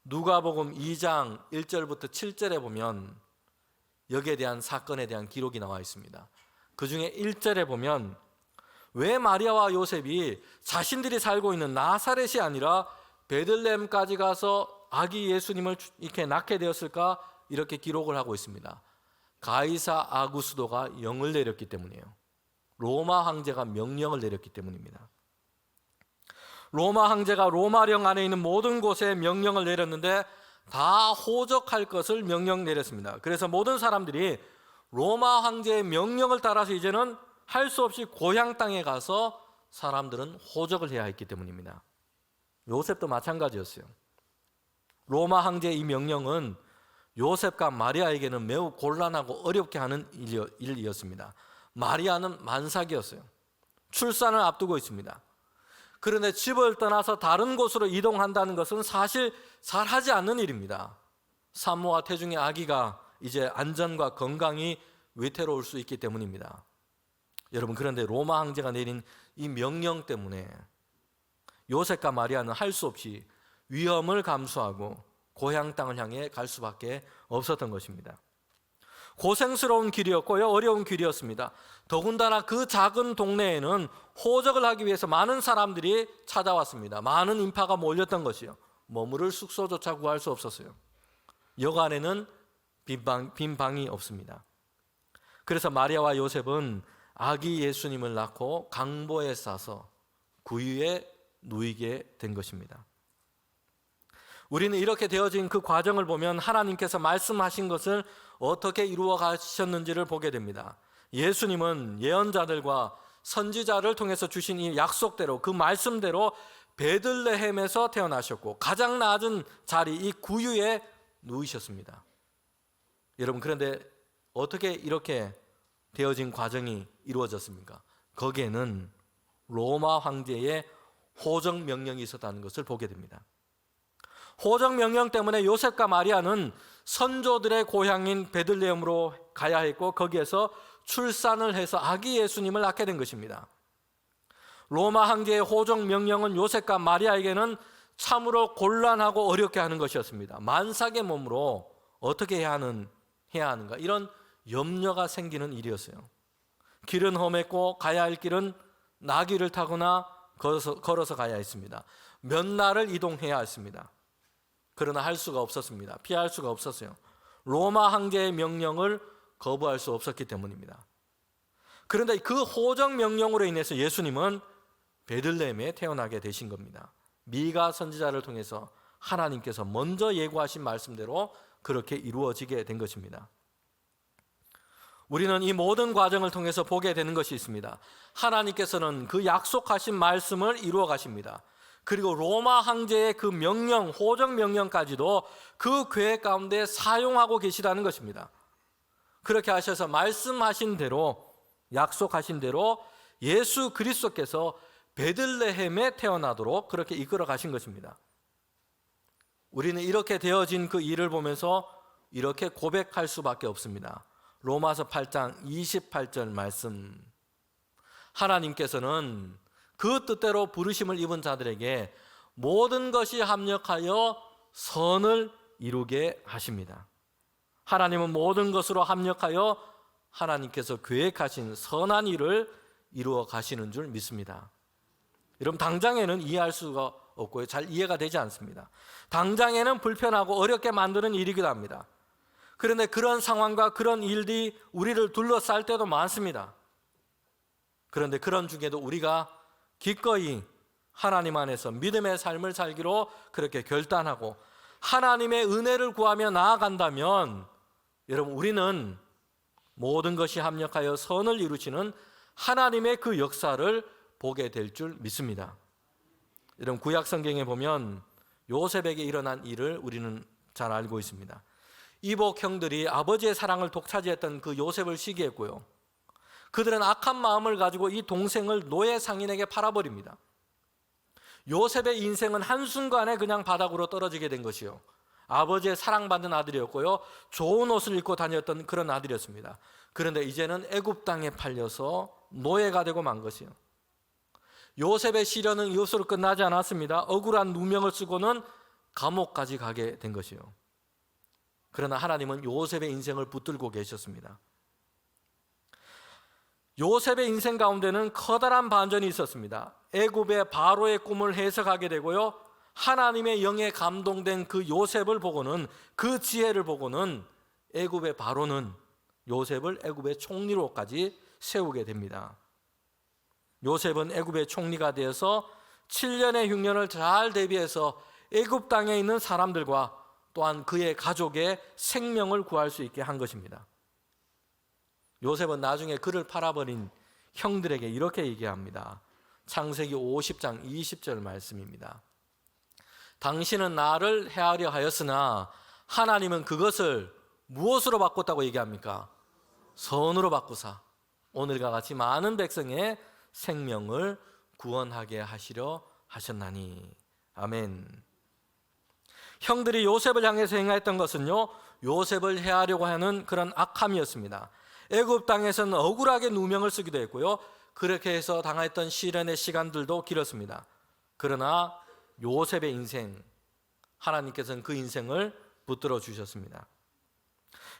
누가복음 2장 1절부터 7절에 보면 여기에 대한 사건에 대한 기록이 나와 있습니다. 그 중에 1절에 보면 왜 마리아와 요셉이 자신들이 살고 있는 나사렛이 아니라 베들레헴까지 가서 아기 예수님을 이렇게 낳게 되었을까? 이렇게 기록을 하고 있습니다. 가이사 아구스도가 영을 내렸기 때문이에요. 로마 황제가 명령을 내렸기 때문입니다. 로마 황제가 로마령 안에 있는 모든 곳에 명령을 내렸는데 다 호적할 것을 명령 내렸습니다. 그래서 모든 사람들이 로마 황제의 명령을 따라서 이제는 할 수 없이 고향 땅에 가서 사람들은 호적을 해야 했기 때문입니다. 요셉도 마찬가지였어요. 로마 황제의 이 명령은 요셉과 마리아에게는 매우 곤란하고 어렵게 하는 일이었습니다. 마리아는 만삭이었어요. 출산을 앞두고 있습니다. 그런데 집을 떠나서 다른 곳으로 이동한다는 것은 사실 잘하지 않는 일입니다. 산모와 태중의 아기가 이제 안전과 건강이 위태로울 수 있기 때문입니다. 여러분, 그런데 로마 황제가 내린 이 명령 때문에 요셉과 마리아는 할 수 없이 위험을 감수하고 고향 땅을 향해 갈 수밖에 없었던 것입니다. 고생스러운 길이었고요, 어려운 길이었습니다. 더군다나 그 작은 동네에는 호적을 하기 위해서 많은 사람들이 찾아왔습니다. 많은 인파가 몰렸던 것이요. 머무를 숙소조차 구할 수 없었어요. 여간에는 빈 방이 없습니다. 그래서 마리아와 요셉은 아기 예수님을 낳고 강보에 싸서 구유에 누이게 된 것입니다. 우리는 이렇게 되어진 그 과정을 보면 하나님께서 말씀하신 것을 어떻게 이루어 가셨는지를 보게 됩니다. 예수님은 예언자들과 선지자를 통해서 주신 이 약속대로, 그 말씀대로 베들레헴에서 태어나셨고 가장 낮은 자리, 이 구유에 누이셨습니다. 여러분, 그런데 어떻게 이렇게 되어진 과정이 이루어졌습니까? 거기에는 로마 황제의 호적 명령이 있었다는 것을 보게 됩니다. 호적 명령 때문에 요셉과 마리아는 선조들의 고향인 베들레헴으로 가야 했고 거기에서 출산을 해서 아기 예수님을 낳게 된 것입니다. 로마 황제의 호적 명령은 요셉과 마리아에게는 참으로 곤란하고 어렵게 하는 것이었습니다. 만삭의 몸으로 어떻게 해야 하는가, 이런 염려가 생기는 일이었어요. 길은 험했고 가야 할 길은 나귀를 타거나 걸어서 가야 했습니다. 몇 날을 이동해야 했습니다. 그러나 할 수가 없었습니다. 피할 수가 없었어요. 로마 황제의 명령을 거부할 수 없었기 때문입니다. 그런데 그 호적 명령으로 인해서 예수님은 베들레헴에 태어나게 되신 겁니다. 미가 선지자를 통해서 하나님께서 먼저 예고하신 말씀대로 그렇게 이루어지게 된 것입니다. 우리는 이 모든 과정을 통해서 보게 되는 것이 있습니다. 하나님께서는 그 약속하신 말씀을 이루어 가십니다. 그리고 로마 황제의 그 명령, 호적 명령까지도 그 계획 가운데 사용하고 계시다는 것입니다. 그렇게 하셔서 말씀하신 대로, 약속하신 대로 예수 그리스도께서 베들레헴에 태어나도록 그렇게 이끌어 가신 것입니다. 우리는 이렇게 되어진 그 일을 보면서 이렇게 고백할 수밖에 없습니다. 로마서 8장 28절 말씀, 하나님께서는 그 뜻대로 부르심을 입은 자들에게 모든 것이 합력하여 선을 이루게 하십니다. 하나님은 모든 것으로 합력하여 하나님께서 계획하신 선한 일을 이루어 가시는 줄 믿습니다. 여러분, 당장에는 이해할 수가 없고요, 잘 이해가 되지 않습니다. 당장에는 불편하고 어렵게 만드는 일이기도 합니다. 그런데 그런 상황과 그런 일들이 우리를 둘러쌀 때도 많습니다. 그런데 그런 중에도 우리가 기꺼이 하나님 안에서 믿음의 삶을 살기로 그렇게 결단하고 하나님의 은혜를 구하며 나아간다면, 여러분, 우리는 모든 것이 합력하여 선을 이루시는 하나님의 그 역사를 보게 될 줄 믿습니다. 여러분, 구약 성경에 보면 요셉에게 일어난 일을 우리는 잘 알고 있습니다. 이복 형들이 아버지의 사랑을 독차지했던 그 요셉을 시기했고요. 그들은 악한 마음을 가지고 이 동생을 노예 상인에게 팔아버립니다. 요셉의 인생은 한순간에 그냥 바닥으로 떨어지게 된 것이요, 아버지의 사랑받는 아들이었고요, 좋은 옷을 입고 다녔던 그런 아들이었습니다. 그런데 이제는 애굽 땅에 팔려서 노예가 되고 만 것이요, 요셉의 시련은 이것으로 끝나지 않았습니다. 억울한 누명을 쓰고는 감옥까지 가게 된 것이요. 그러나 하나님은 요셉의 인생을 붙들고 계셨습니다. 요셉의 인생 가운데는 커다란 반전이 있었습니다. 애굽의 바로의 꿈을 해석하게 되고요, 하나님의 영에 감동된 그 요셉을 보고는, 그 지혜를 보고는 애굽의 바로는 요셉을 애굽의 총리로까지 세우게 됩니다. 요셉은 애굽의 총리가 되어서 7년의 흉년을 잘 대비해서 애굽 땅에 있는 사람들과 또한 그의 가족의 생명을 구할 수 있게 한 것입니다. 요셉은 나중에 그를 팔아버린 형들에게 이렇게 얘기합니다. 창세기 50장 20절 말씀입니다. 당신은 나를 해하려 하였으나 하나님은 그것을 무엇으로 바꿨다고 얘기합니까? 선으로 바꾸사 오늘과 같이 많은 백성의 생명을 구원하게 하시려 하셨나니. 아멘. 형들이 요셉을 향해서 행했던 것은요, 요셉을 해하려고 하는 그런 악함이었습니다. 애굽 땅에서는 억울하게 누명을 쓰기도 했고요, 그렇게 해서 당했던 시련의 시간들도 길었습니다. 그러나 요셉의 인생, 하나님께서는 그 인생을 붙들어 주셨습니다.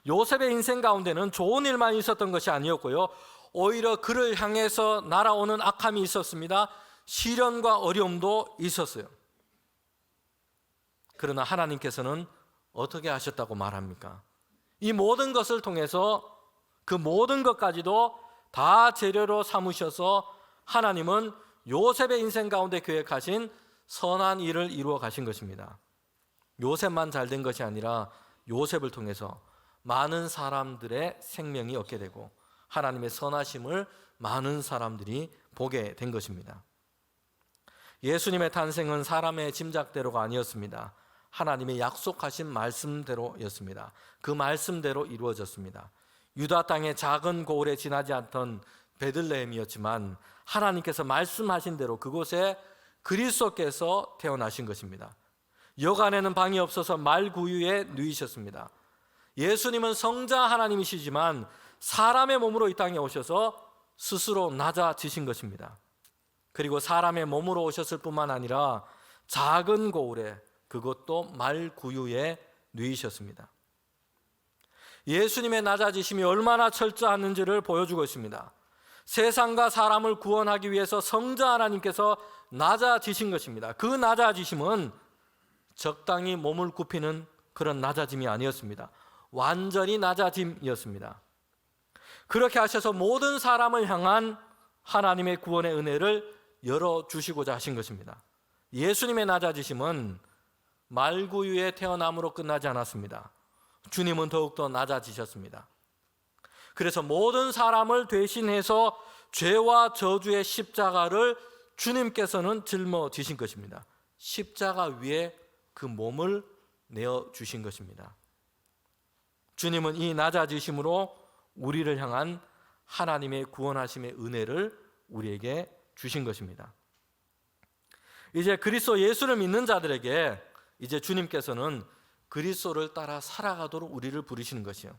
요셉의 인생 가운데는 좋은 일만 있었던 것이 아니었고요, 오히려 그를 향해서 날아오는 악함이 있었습니다. 시련과 어려움도 있었어요. 그러나 하나님께서는 어떻게 하셨다고 말합니까? 이 모든 것을 통해서 그 모든 것까지도 다 재료로 삼으셔서 하나님은 요셉의 인생 가운데 계획하신 선한 일을 이루어 가신 것입니다. 요셉만 잘된 것이 아니라 요셉을 통해서 많은 사람들의 생명이 얻게 되고 하나님의 선하심을 많은 사람들이 보게 된 것입니다. 예수님의 탄생은 사람의 짐작대로가 아니었습니다. 하나님의 약속하신 말씀대로였습니다. 그 말씀대로 이루어졌습니다. 유다 땅의 작은 고을에 지나지 않던 베들레헴이었지만 하나님께서 말씀하신 대로 그곳에 그리스도께서 태어나신 것입니다. 여간에는 방이 없어서 말구유에 누이셨습니다. 예수님은 성자 하나님이시지만 사람의 몸으로 이 땅에 오셔서 스스로 낮아지신 것입니다. 그리고 사람의 몸으로 오셨을 뿐만 아니라 작은 고을에, 그것도 말구유에 누이셨습니다. 예수님의 낮아지심이 얼마나 철저했는지를 보여주고 있습니다. 세상과 사람을 구원하기 위해서 성자 하나님께서 낮아지신 것입니다. 그 낮아지심은 적당히 몸을 굽히는 그런 낮아짐이 아니었습니다. 완전히 낮아짐이었습니다. 그렇게 하셔서 모든 사람을 향한 하나님의 구원의 은혜를 열어주시고자 하신 것입니다. 예수님의 낮아지심은 말구유의 태어남으로 끝나지 않았습니다. 주님은 더욱더 낮아지셨습니다. 그래서 모든 사람을 대신해서 죄와 저주의 십자가를 주님께서는 짊어지신 것입니다. 십자가 위에 그 몸을 내어주신 것입니다. 주님은 이 낮아지심으로 우리를 향한 하나님의 구원하심의 은혜를 우리에게 주신 것입니다. 이제 그리스도 예수를 믿는 자들에게 이제 주님께서는 그리스도를 따라 살아가도록 우리를 부르시는 것이요.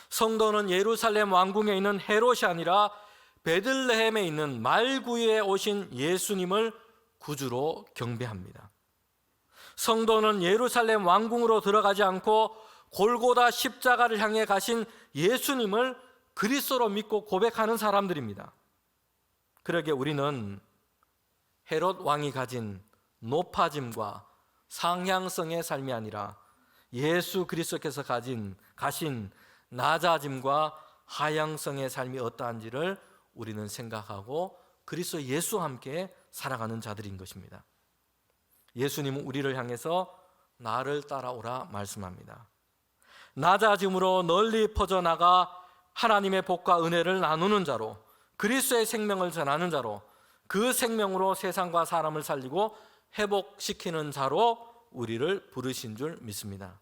성도는 예루살렘 왕궁에 있는 헤롯이 아니라 베들레헴에 있는 말구유에 오신 예수님을 구주로 경배합니다. 성도는 예루살렘 왕궁으로 들어가지 않고 골고다 십자가를 향해 가신 예수님을 그리스도로 믿고 고백하는 사람들입니다. 그러기에 우리는 헤롯 왕이 가진 높아짐과 상향성의 삶이 아니라 예수 그리스도께서 가신 낮아짐과 하향성의 삶이 어떠한지를 우리는 생각하고 그리스도 예수와 함께 살아가는 자들인 것입니다. 예수님은 우리를 향해서 나를 따라오라 말씀합니다. 낮아짐으로 널리 퍼져나가 하나님의 복과 은혜를 나누는 자로, 그리스도의 생명을 전하는 자로, 그 생명으로 세상과 사람을 살리고 회복시키는 자로 우리를 부르신 줄 믿습니다.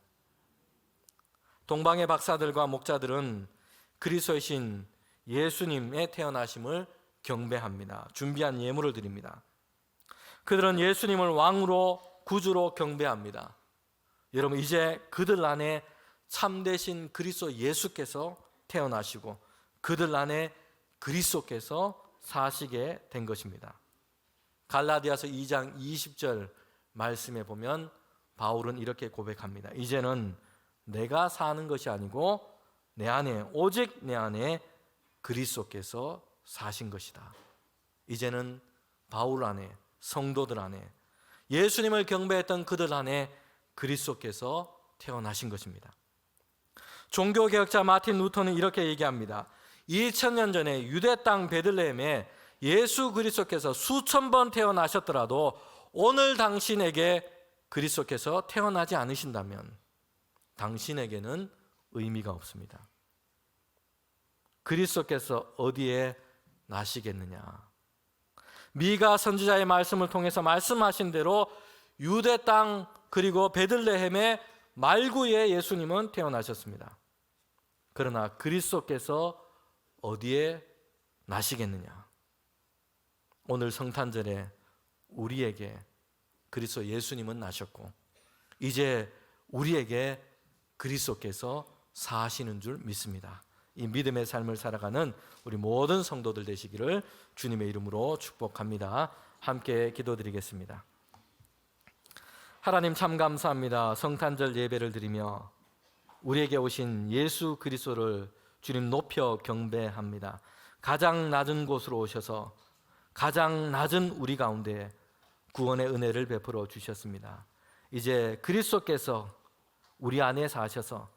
동방의 박사들과 목자들은 그리스도의 신 예수님의 태어나심을 경배합니다. 준비한 예물을 드립니다. 그들은 예수님을 왕으로 구주로 경배합니다. 여러분, 이제 그들 안에 참되신 그리스도 예수께서 태어나시고 그들 안에 그리스도께서 사시게 된 것입니다. 갈라디아서 2장 20절 말씀에 보면 바울은 이렇게 고백합니다. 이제는 내가 사는 것이 아니고 내 안에, 오직 내 안에 그리스도께서 사신 것이다. 이제는 바울 안에, 성도들 안에, 예수님을 경배했던 그들 안에 그리스도께서 태어나신 것입니다. 종교개혁자 마틴 루터는 이렇게 얘기합니다. 2000년 전에 유대 땅 베들레헴에 예수 그리스도께서 수천 번 태어나셨더라도 오늘 당신에게 그리스도께서 태어나지 않으신다면 당신에게는 의미가 없습니다. 그리스도께서 어디에 나시겠느냐? 미가 선지자의 말씀을 통해서 말씀하신 대로 유대 땅 그리고 베들레헴의 말구에 예수님은 태어나셨습니다. 그러나 그리스도께서 어디에 나시겠느냐? 오늘 성탄절에 우리에게 그리스도 예수님은 나셨고 이제 우리에게 그리스도께서 사시는 줄 믿습니다. 이 믿음의 삶을 살아가는 우리 모든 성도들 되시기를 주님의 이름으로 축복합니다. 함께 기도드리겠습니다. 하나님 참 감사합니다. 성탄절 예배를 드리며 우리에게 오신 예수 그리스도를 주님 높여 경배합니다. 가장 낮은 곳으로 오셔서 가장 낮은 우리 가운데 구원의 은혜를 베풀어 주셨습니다. 이제 그리스도께서 우리 안에 사셔서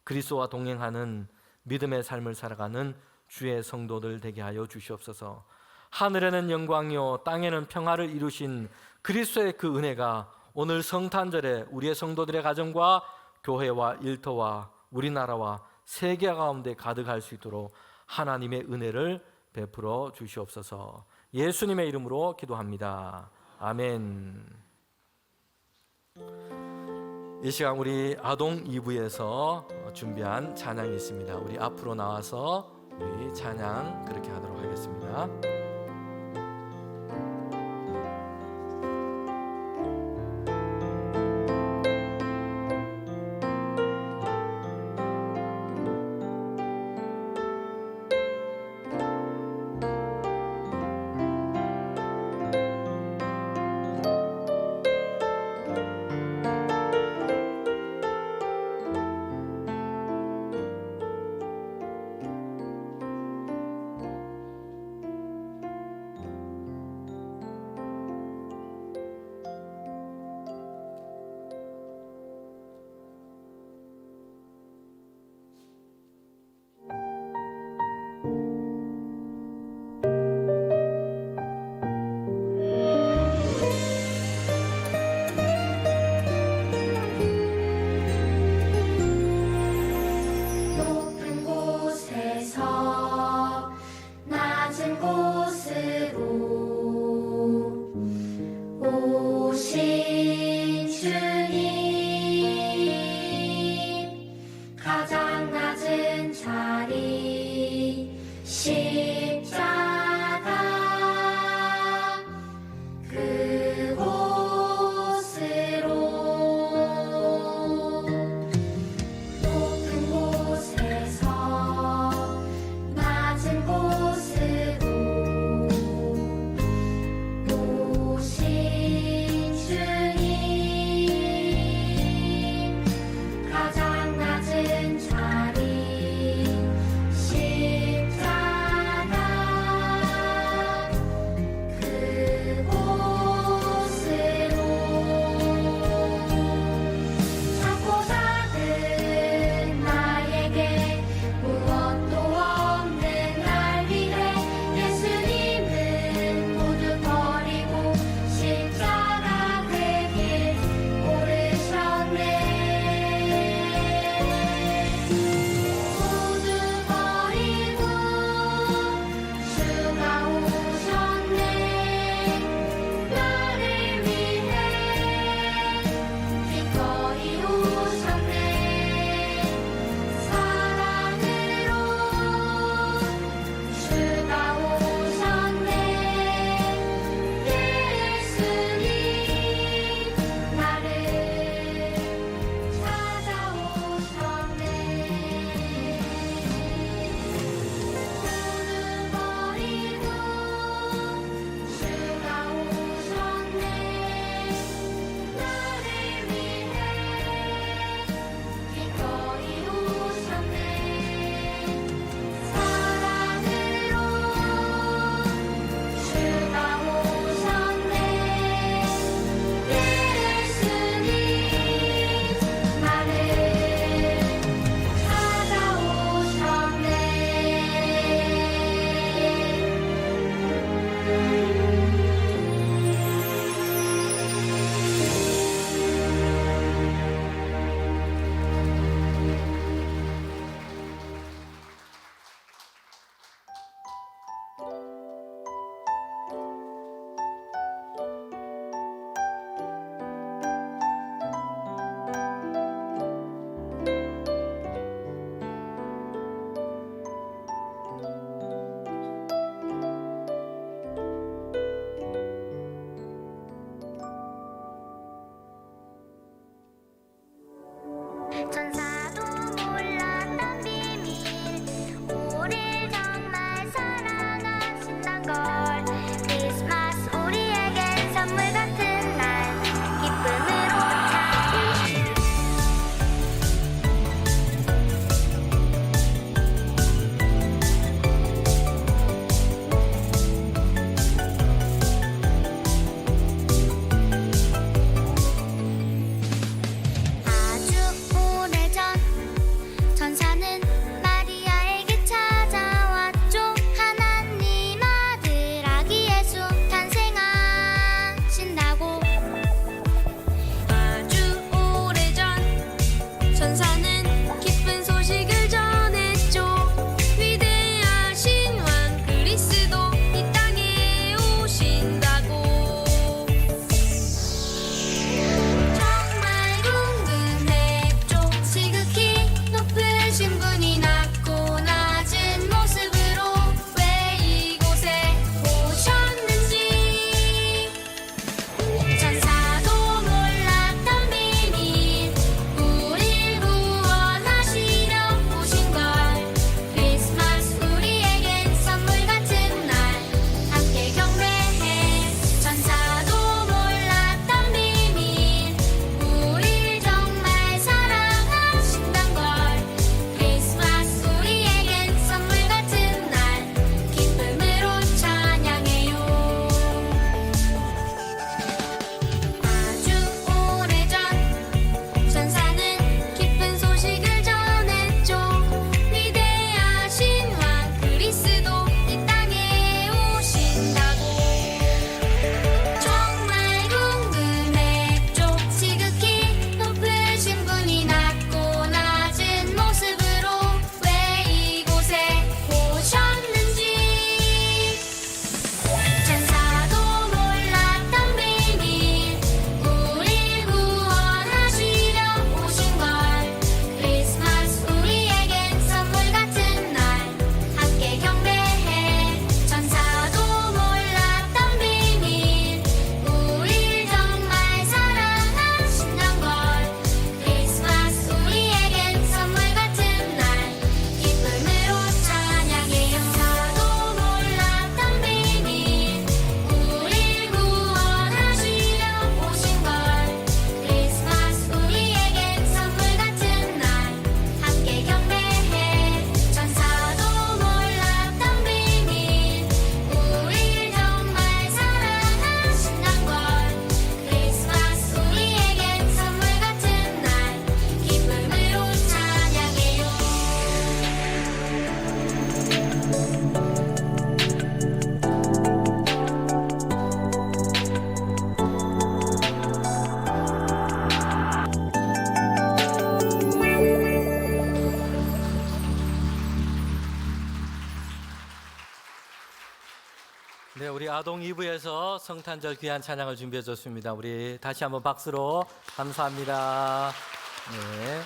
그리스도와 동행하는 믿음의 삶을 살아가는 주의 성도들 되게 하여 주시옵소서. 하늘에는 영광이요 땅에는 평화를 이루신 그리스도의 그 은혜가 오늘 성탄절에 우리의 성도들의 가정과 교회와 일터와 우리나라와 세계 가운데 가득할 수 있도록 하나님의 은혜를 베풀어 주시옵소서. 예수님의 이름으로 기도합니다. 아멘. 이 시간 우리 아동 2부에서 준비한 찬양이 있습니다. 우리 앞으로 나와서 우리 찬양 그렇게 하도록 하겠습니다. 아동 2부에서 성탄절 귀한 찬양을 준비해 줬습니다. 우리 다시 한번 박수로 감사합니다. 네.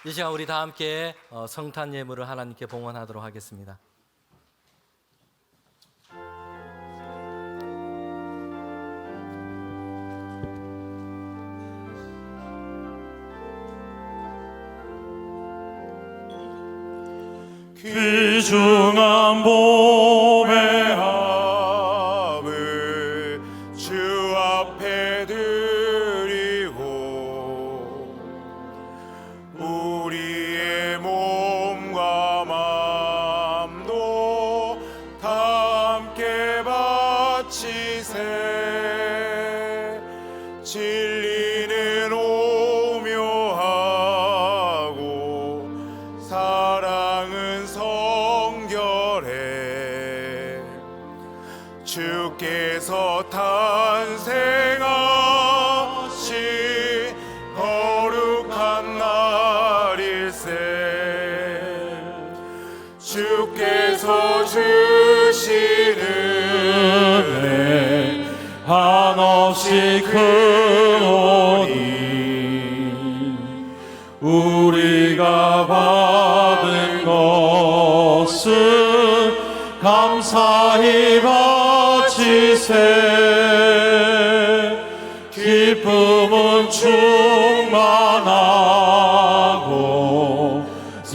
이 시간 우리 다 함께 성탄 예물을 하나님께 봉헌하도록 하겠습니다. 귀중한 봄의 함을 주 앞에 드리고 우리의 몸과 마음도 다 함께 바치세. 진리는 오묘하고 사랑은 성결해. 주께서 탄생하신 거룩한 날일세. 주께서 주시는 은혜 한없이 크오니 우리가 받은 것은 감사히 바치세. 기쁨은 충만하고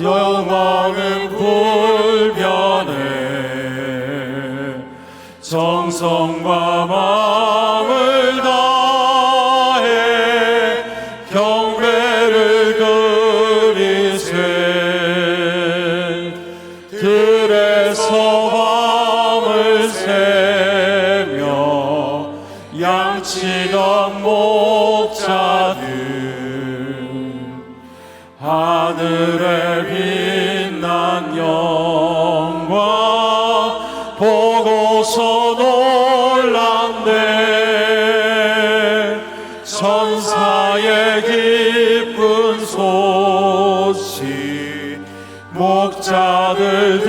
영광은 불변해. 정성과 마음을 다해 경배를 드리세. 들에서 밤을 새며 양치던 목자들 하늘에 빛난 영광 보고서 놀란대. 천사의 기쁜 소식 목자들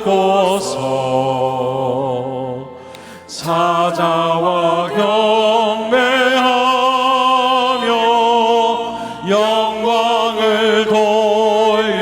듣고서 사자와 경배하며 영광을 돌렸네.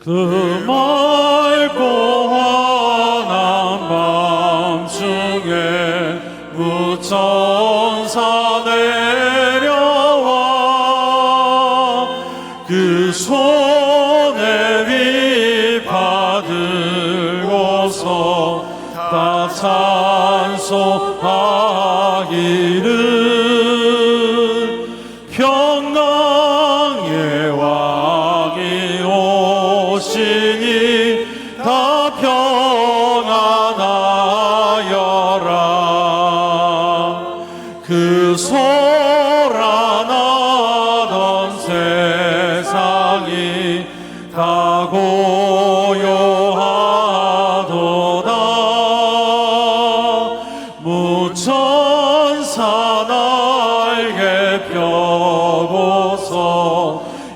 그 맑고 환한 밤중에 무천사 내려와 그 손에 비 받들고서 다 찬송하기를 평강의 왕이 오시니 다 평안하여라. 그 소란하던 세상이 다 고요하도다. 무천사 날개 펴고서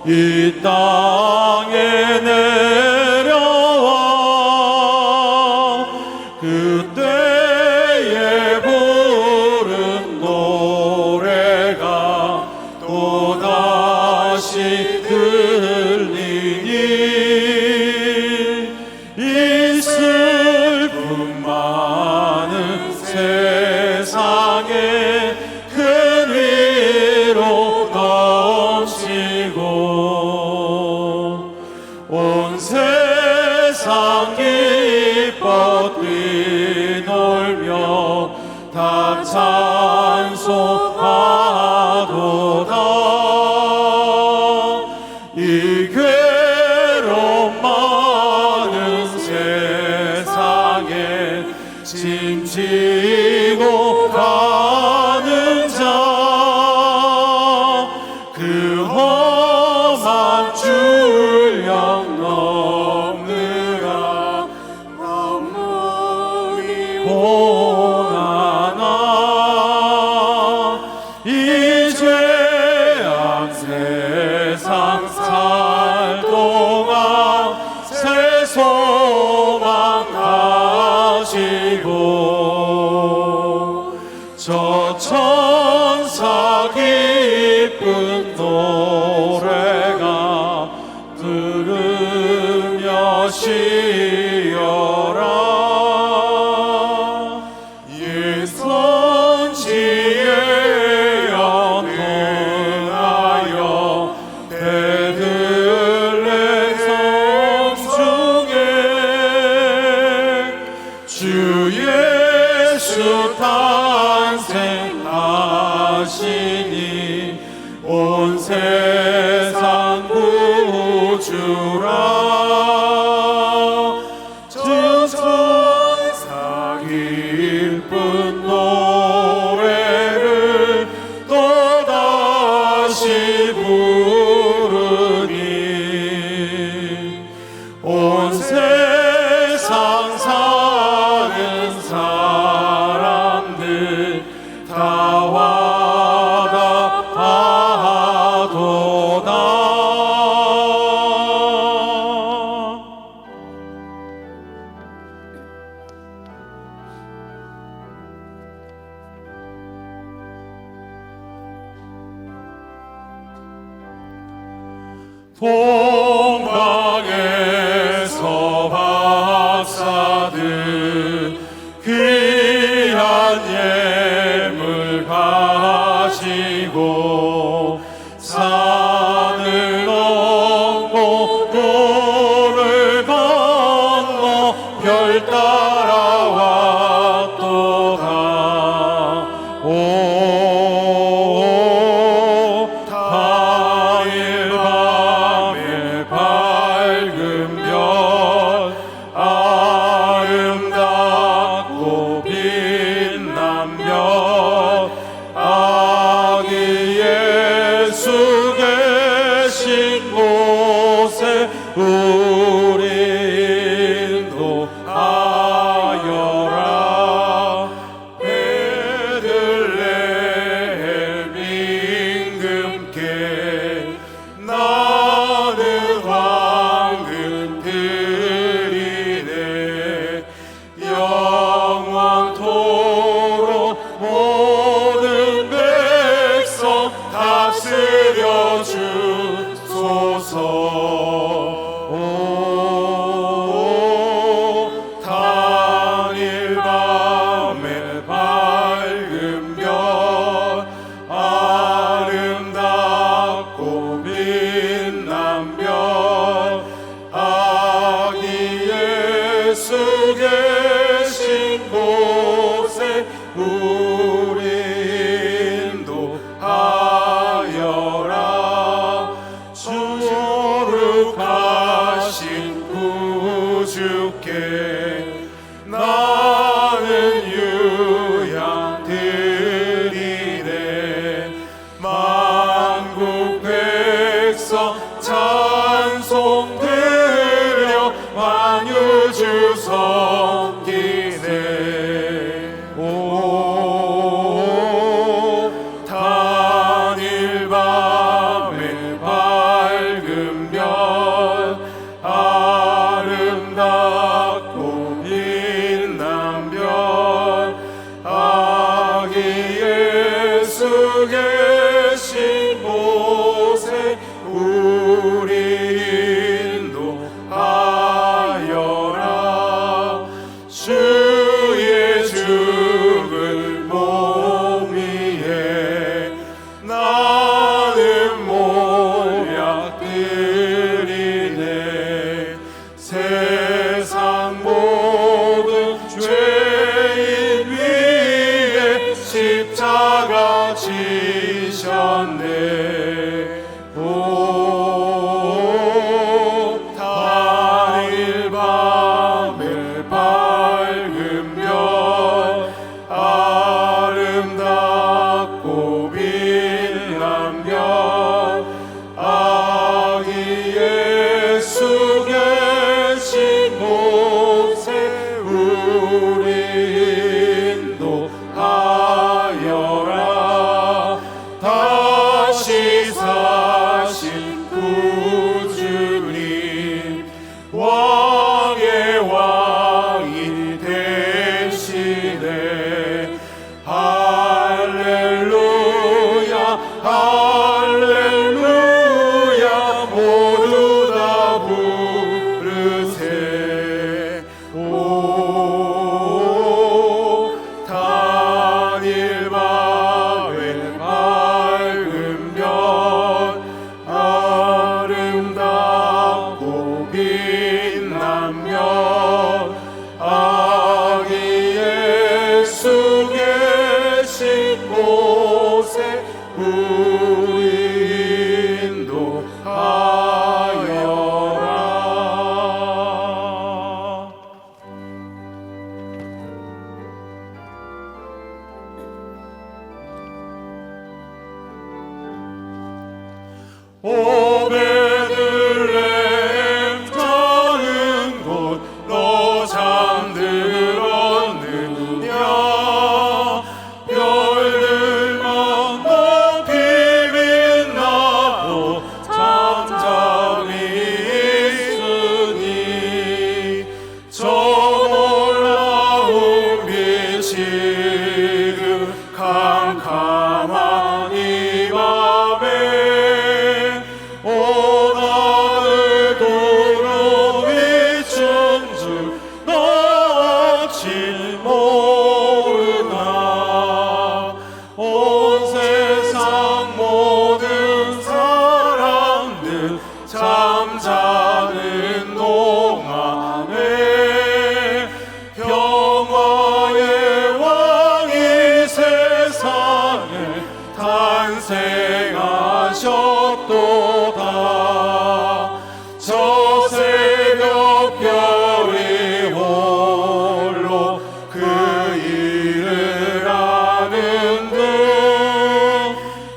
이 땅에 내려와 그때에 부른 노래가 또다시 들리니 이 슬픔 많은 세상에 큰 위로 넘치고 온 세상 기뻐 뛰놀며 다 찬송하도다. 이 괴로움 많은 세상에 짐지고 가는 자 그 험한 줄령 넘느라 너무 노래가 들으며 쉬어라. 예선지에 연등하여 베들레 성중에 주 예수 탄생하시니 온 세상 구주라. 천사 기쁜 노래를 또다시 부르니 온 세상 사는 사람들 다 와답하도다. 동방에서 박사들 귀한 예물 가지고 산을 넘고 돌을 건너 별 따라와 또 가. 오 다일 밤에 밝은 별 아름답고 빛난 별 아기 예수 계신 곳에 우리 인도하여라. 베들레헴 임금께 나는 황금 드리네. 영원토록 모든 백성 다스려 주소서. 오 단일 밤에 밝은 별 아름답고 빛난 별 아기 예수 계신 곳에 우리 인도하여라. 오 베들레헴 작은 곳 너 잠들었느냐 별들만 높이 빛나고 잠잠히 있으니 저 놀라운 빛이 그 캄캄한 이 밤에 온 하늘도로 비춘 줄 너 어찌 모르나 온 세상 모든 사람들 잠자는 동안에 평화의 왕이 세상에 탄생하셨도다 저 새벽 별이 홀로 그 일을 아는 듯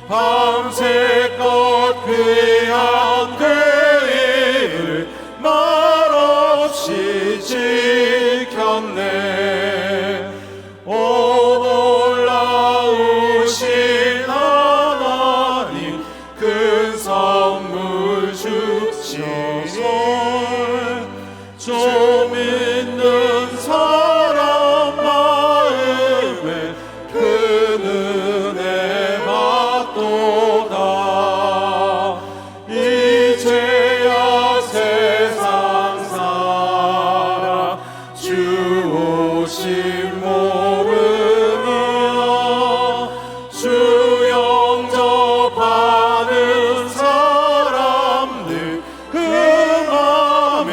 밤새껏 귀한 그 일을 말없이 지켰네 오 놀라우신 하나님 큰 선물 주시니 좀 있는 사람 마음에 그 은혜 받도다 이제야 세상 사람 주 오심 모르며 주 영접하는 사람들 그 맘에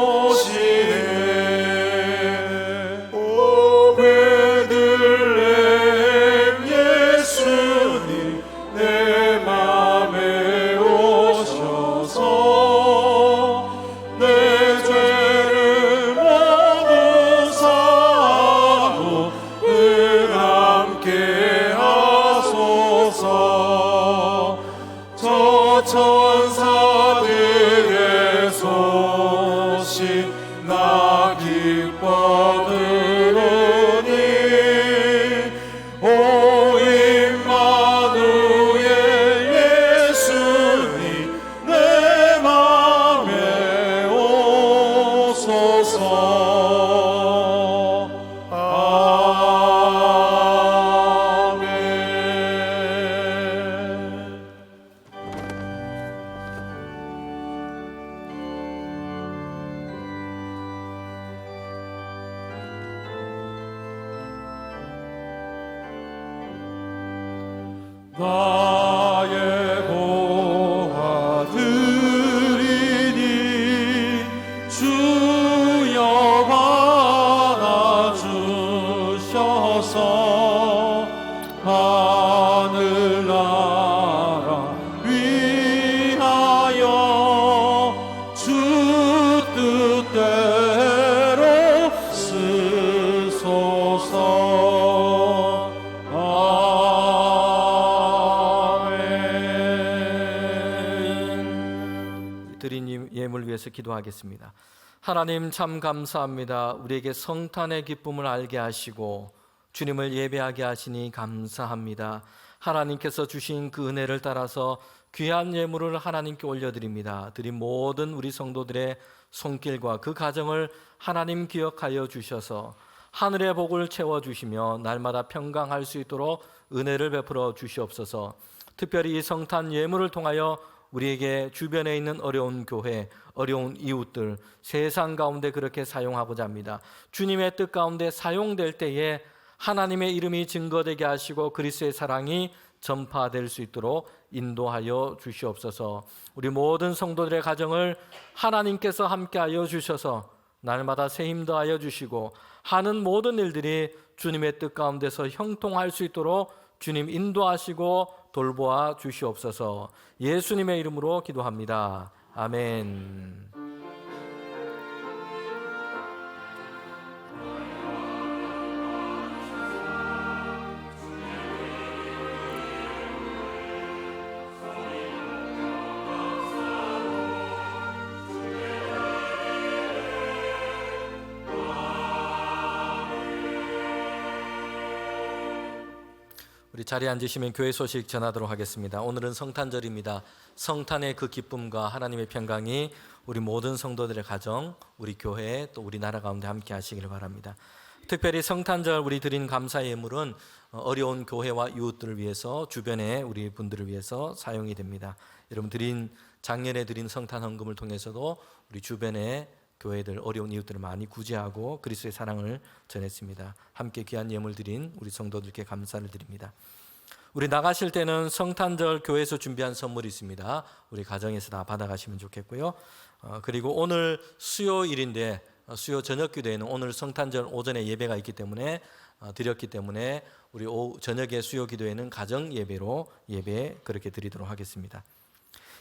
오시네 오 베들레헴 예수님 내 맘에 오셔서 내 죄를 모두 사하고 늘 함께 하소서 저 천사들의 소식 나 기뻐 들으니 오 임마누엘 예수님 내 맘에 오소서 아멘 나의 보아들이니 주여 받아주셔서 하늘나라 위하여 주 뜻대로 쓰소서 아멘 드린 예물 위해서 기도하겠습니다. 하나님 참 감사합니다. 우리에게 성탄의 기쁨을 알게 하시고 주님을 예배하게 하시니 감사합니다. 하나님께서 주신 그 은혜를 따라서 귀한 예물을 하나님께 올려드립니다. 드린 모든 우리 성도들의 손길과 그 가정을 하나님 기억하여 주셔서 하늘의 복을 채워주시며 날마다 평강할 수 있도록 은혜를 베풀어 주시옵소서. 특별히 이 성탄 예물을 통하여 우리에게 주변에 있는 어려운 교회, 어려운 이웃들, 세상 가운데 그렇게 사용하고자 합니다. 주님의 뜻 가운데 사용될 때에 하나님의 이름이 증거되게 하시고 그리스도의 사랑이 전파될 수 있도록 인도하여 주시옵소서. 우리 모든 성도들의 가정을 하나님께서 함께하여 주셔서 날마다 새 힘 더하여 주시고 하는 모든 일들이 주님의 뜻 가운데서 형통할 수 있도록 주님 인도하시고 돌보아 주시옵소서. 예수님의 이름으로 기도합니다. 아멘. 우리 자리에 앉으시면 교회 소식 전하도록 하겠습니다. 오늘은 성탄절입니다. 성탄의 그 기쁨과 하나님의 평강이 우리 모든 성도들의 가정, 우리 교회 또 우리나라 가운데 함께 하시기를 바랍니다. 특별히 성탄절 우리 드린 감사의 예물은 어려운 교회와 이웃들을 위해서, 주변의 우리 분들을 위해서 사용이 됩니다. 여러분 작년에 드린 성탄 헌금을 통해서도 우리 주변의 교회들, 어려운 이웃들을 많이 구제하고 그리스도의 사랑을 전했습니다. 함께 귀한 예물 드린 우리 성도들께 감사를 드립니다. 우리 나가실 때는 성탄절 교회에서 준비한 선물이 있습니다. 우리 가정에서 다 받아가시면 좋겠고요. 그리고 오늘 수요일인데 수요 저녁 기도에는 오늘 성탄절 오전에 예배가 있기 때문에 드렸기 때문에 우리 저녁에 수요 기도에는 가정 예배로 예배 그렇게 드리도록 하겠습니다.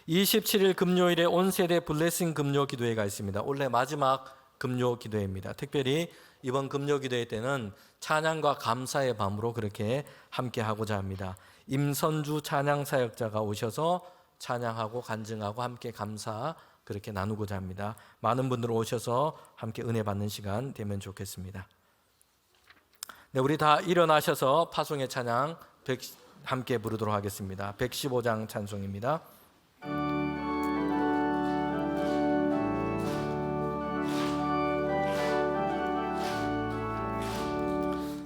27일 금요일에 온 세대 블레싱 금요 기도회가 있습니다. 올해 마지막 금요 기도회입니다. 특별히 이번 금요 기도회 때는 찬양과 감사의 밤으로 그렇게 함께 하고자 합니다. 임선주 찬양 사역자가 오셔서 찬양하고 간증하고 함께 감사 그렇게 나누고자 합니다. 많은 분들 오셔서 함께 은혜 받는 시간 되면 좋겠습니다. 네, 우리 다 일어나셔서 파송의 찬양 함께 부르도록 하겠습니다. 115장 찬송입니다.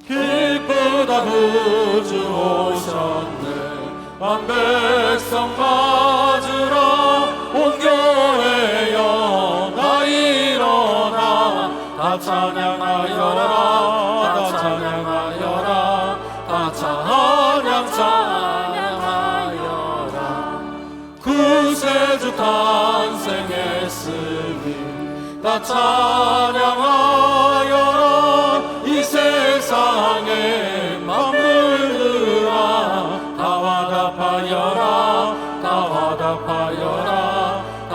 기쁘다 구주 오셨네 만 백성 맞으러 온 교회여 다 일어나 다 찬양하여라 다 찬양하여라 다 찬양하여라 구세주 탄생했으니 다 찬양하여라 이 세상에 만물들아 다 화답하여라 다 화답하여라 다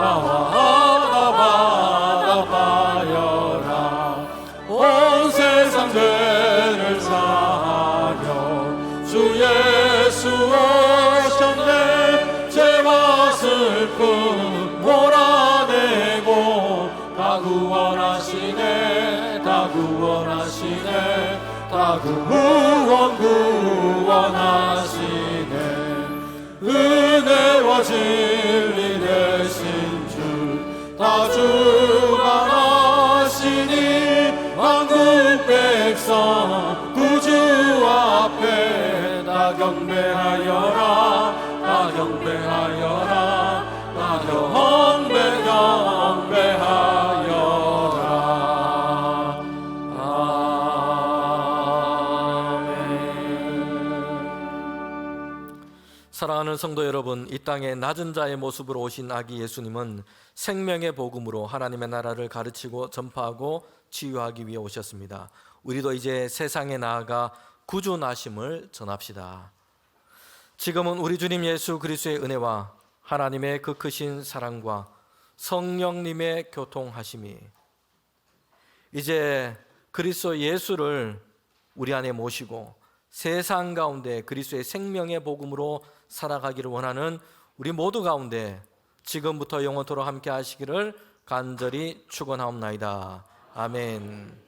화답하여라 온 세상 죄를 사하여 주 예수 오셨네 죄와 슬픔 몰아내고 다 구원하시네 다 구원하시네 다 구원하시네 은혜와 진리 되신 주 다 주가 하시니 만국 백성 구주 앞에 다 경배하여라 다 경배하여라 다 경배하여라 사랑하는 성도 여러분, 이 땅에 낮은 자의 모습으로 오신 아기 예수님은 생명의 복음으로 하나님의 나라를 가르치고 전파하고 치유하기 위해 오셨습니다. 우리도 이제 세상에 나아가 구주 나심을 전합시다. 지금은 우리 주님 예수 그리스도의 은혜와 하나님의 그 크신 사랑과 성령님의 교통하심이 이제 그리스도 예수를 우리 안에 모시고 세상 가운데 그리스도의 생명의 복음으로 살아가기를 원하는 우리 모두 가운데 지금부터 영원토록 함께 하시기를 간절히 축원하옵나이다. 아멘.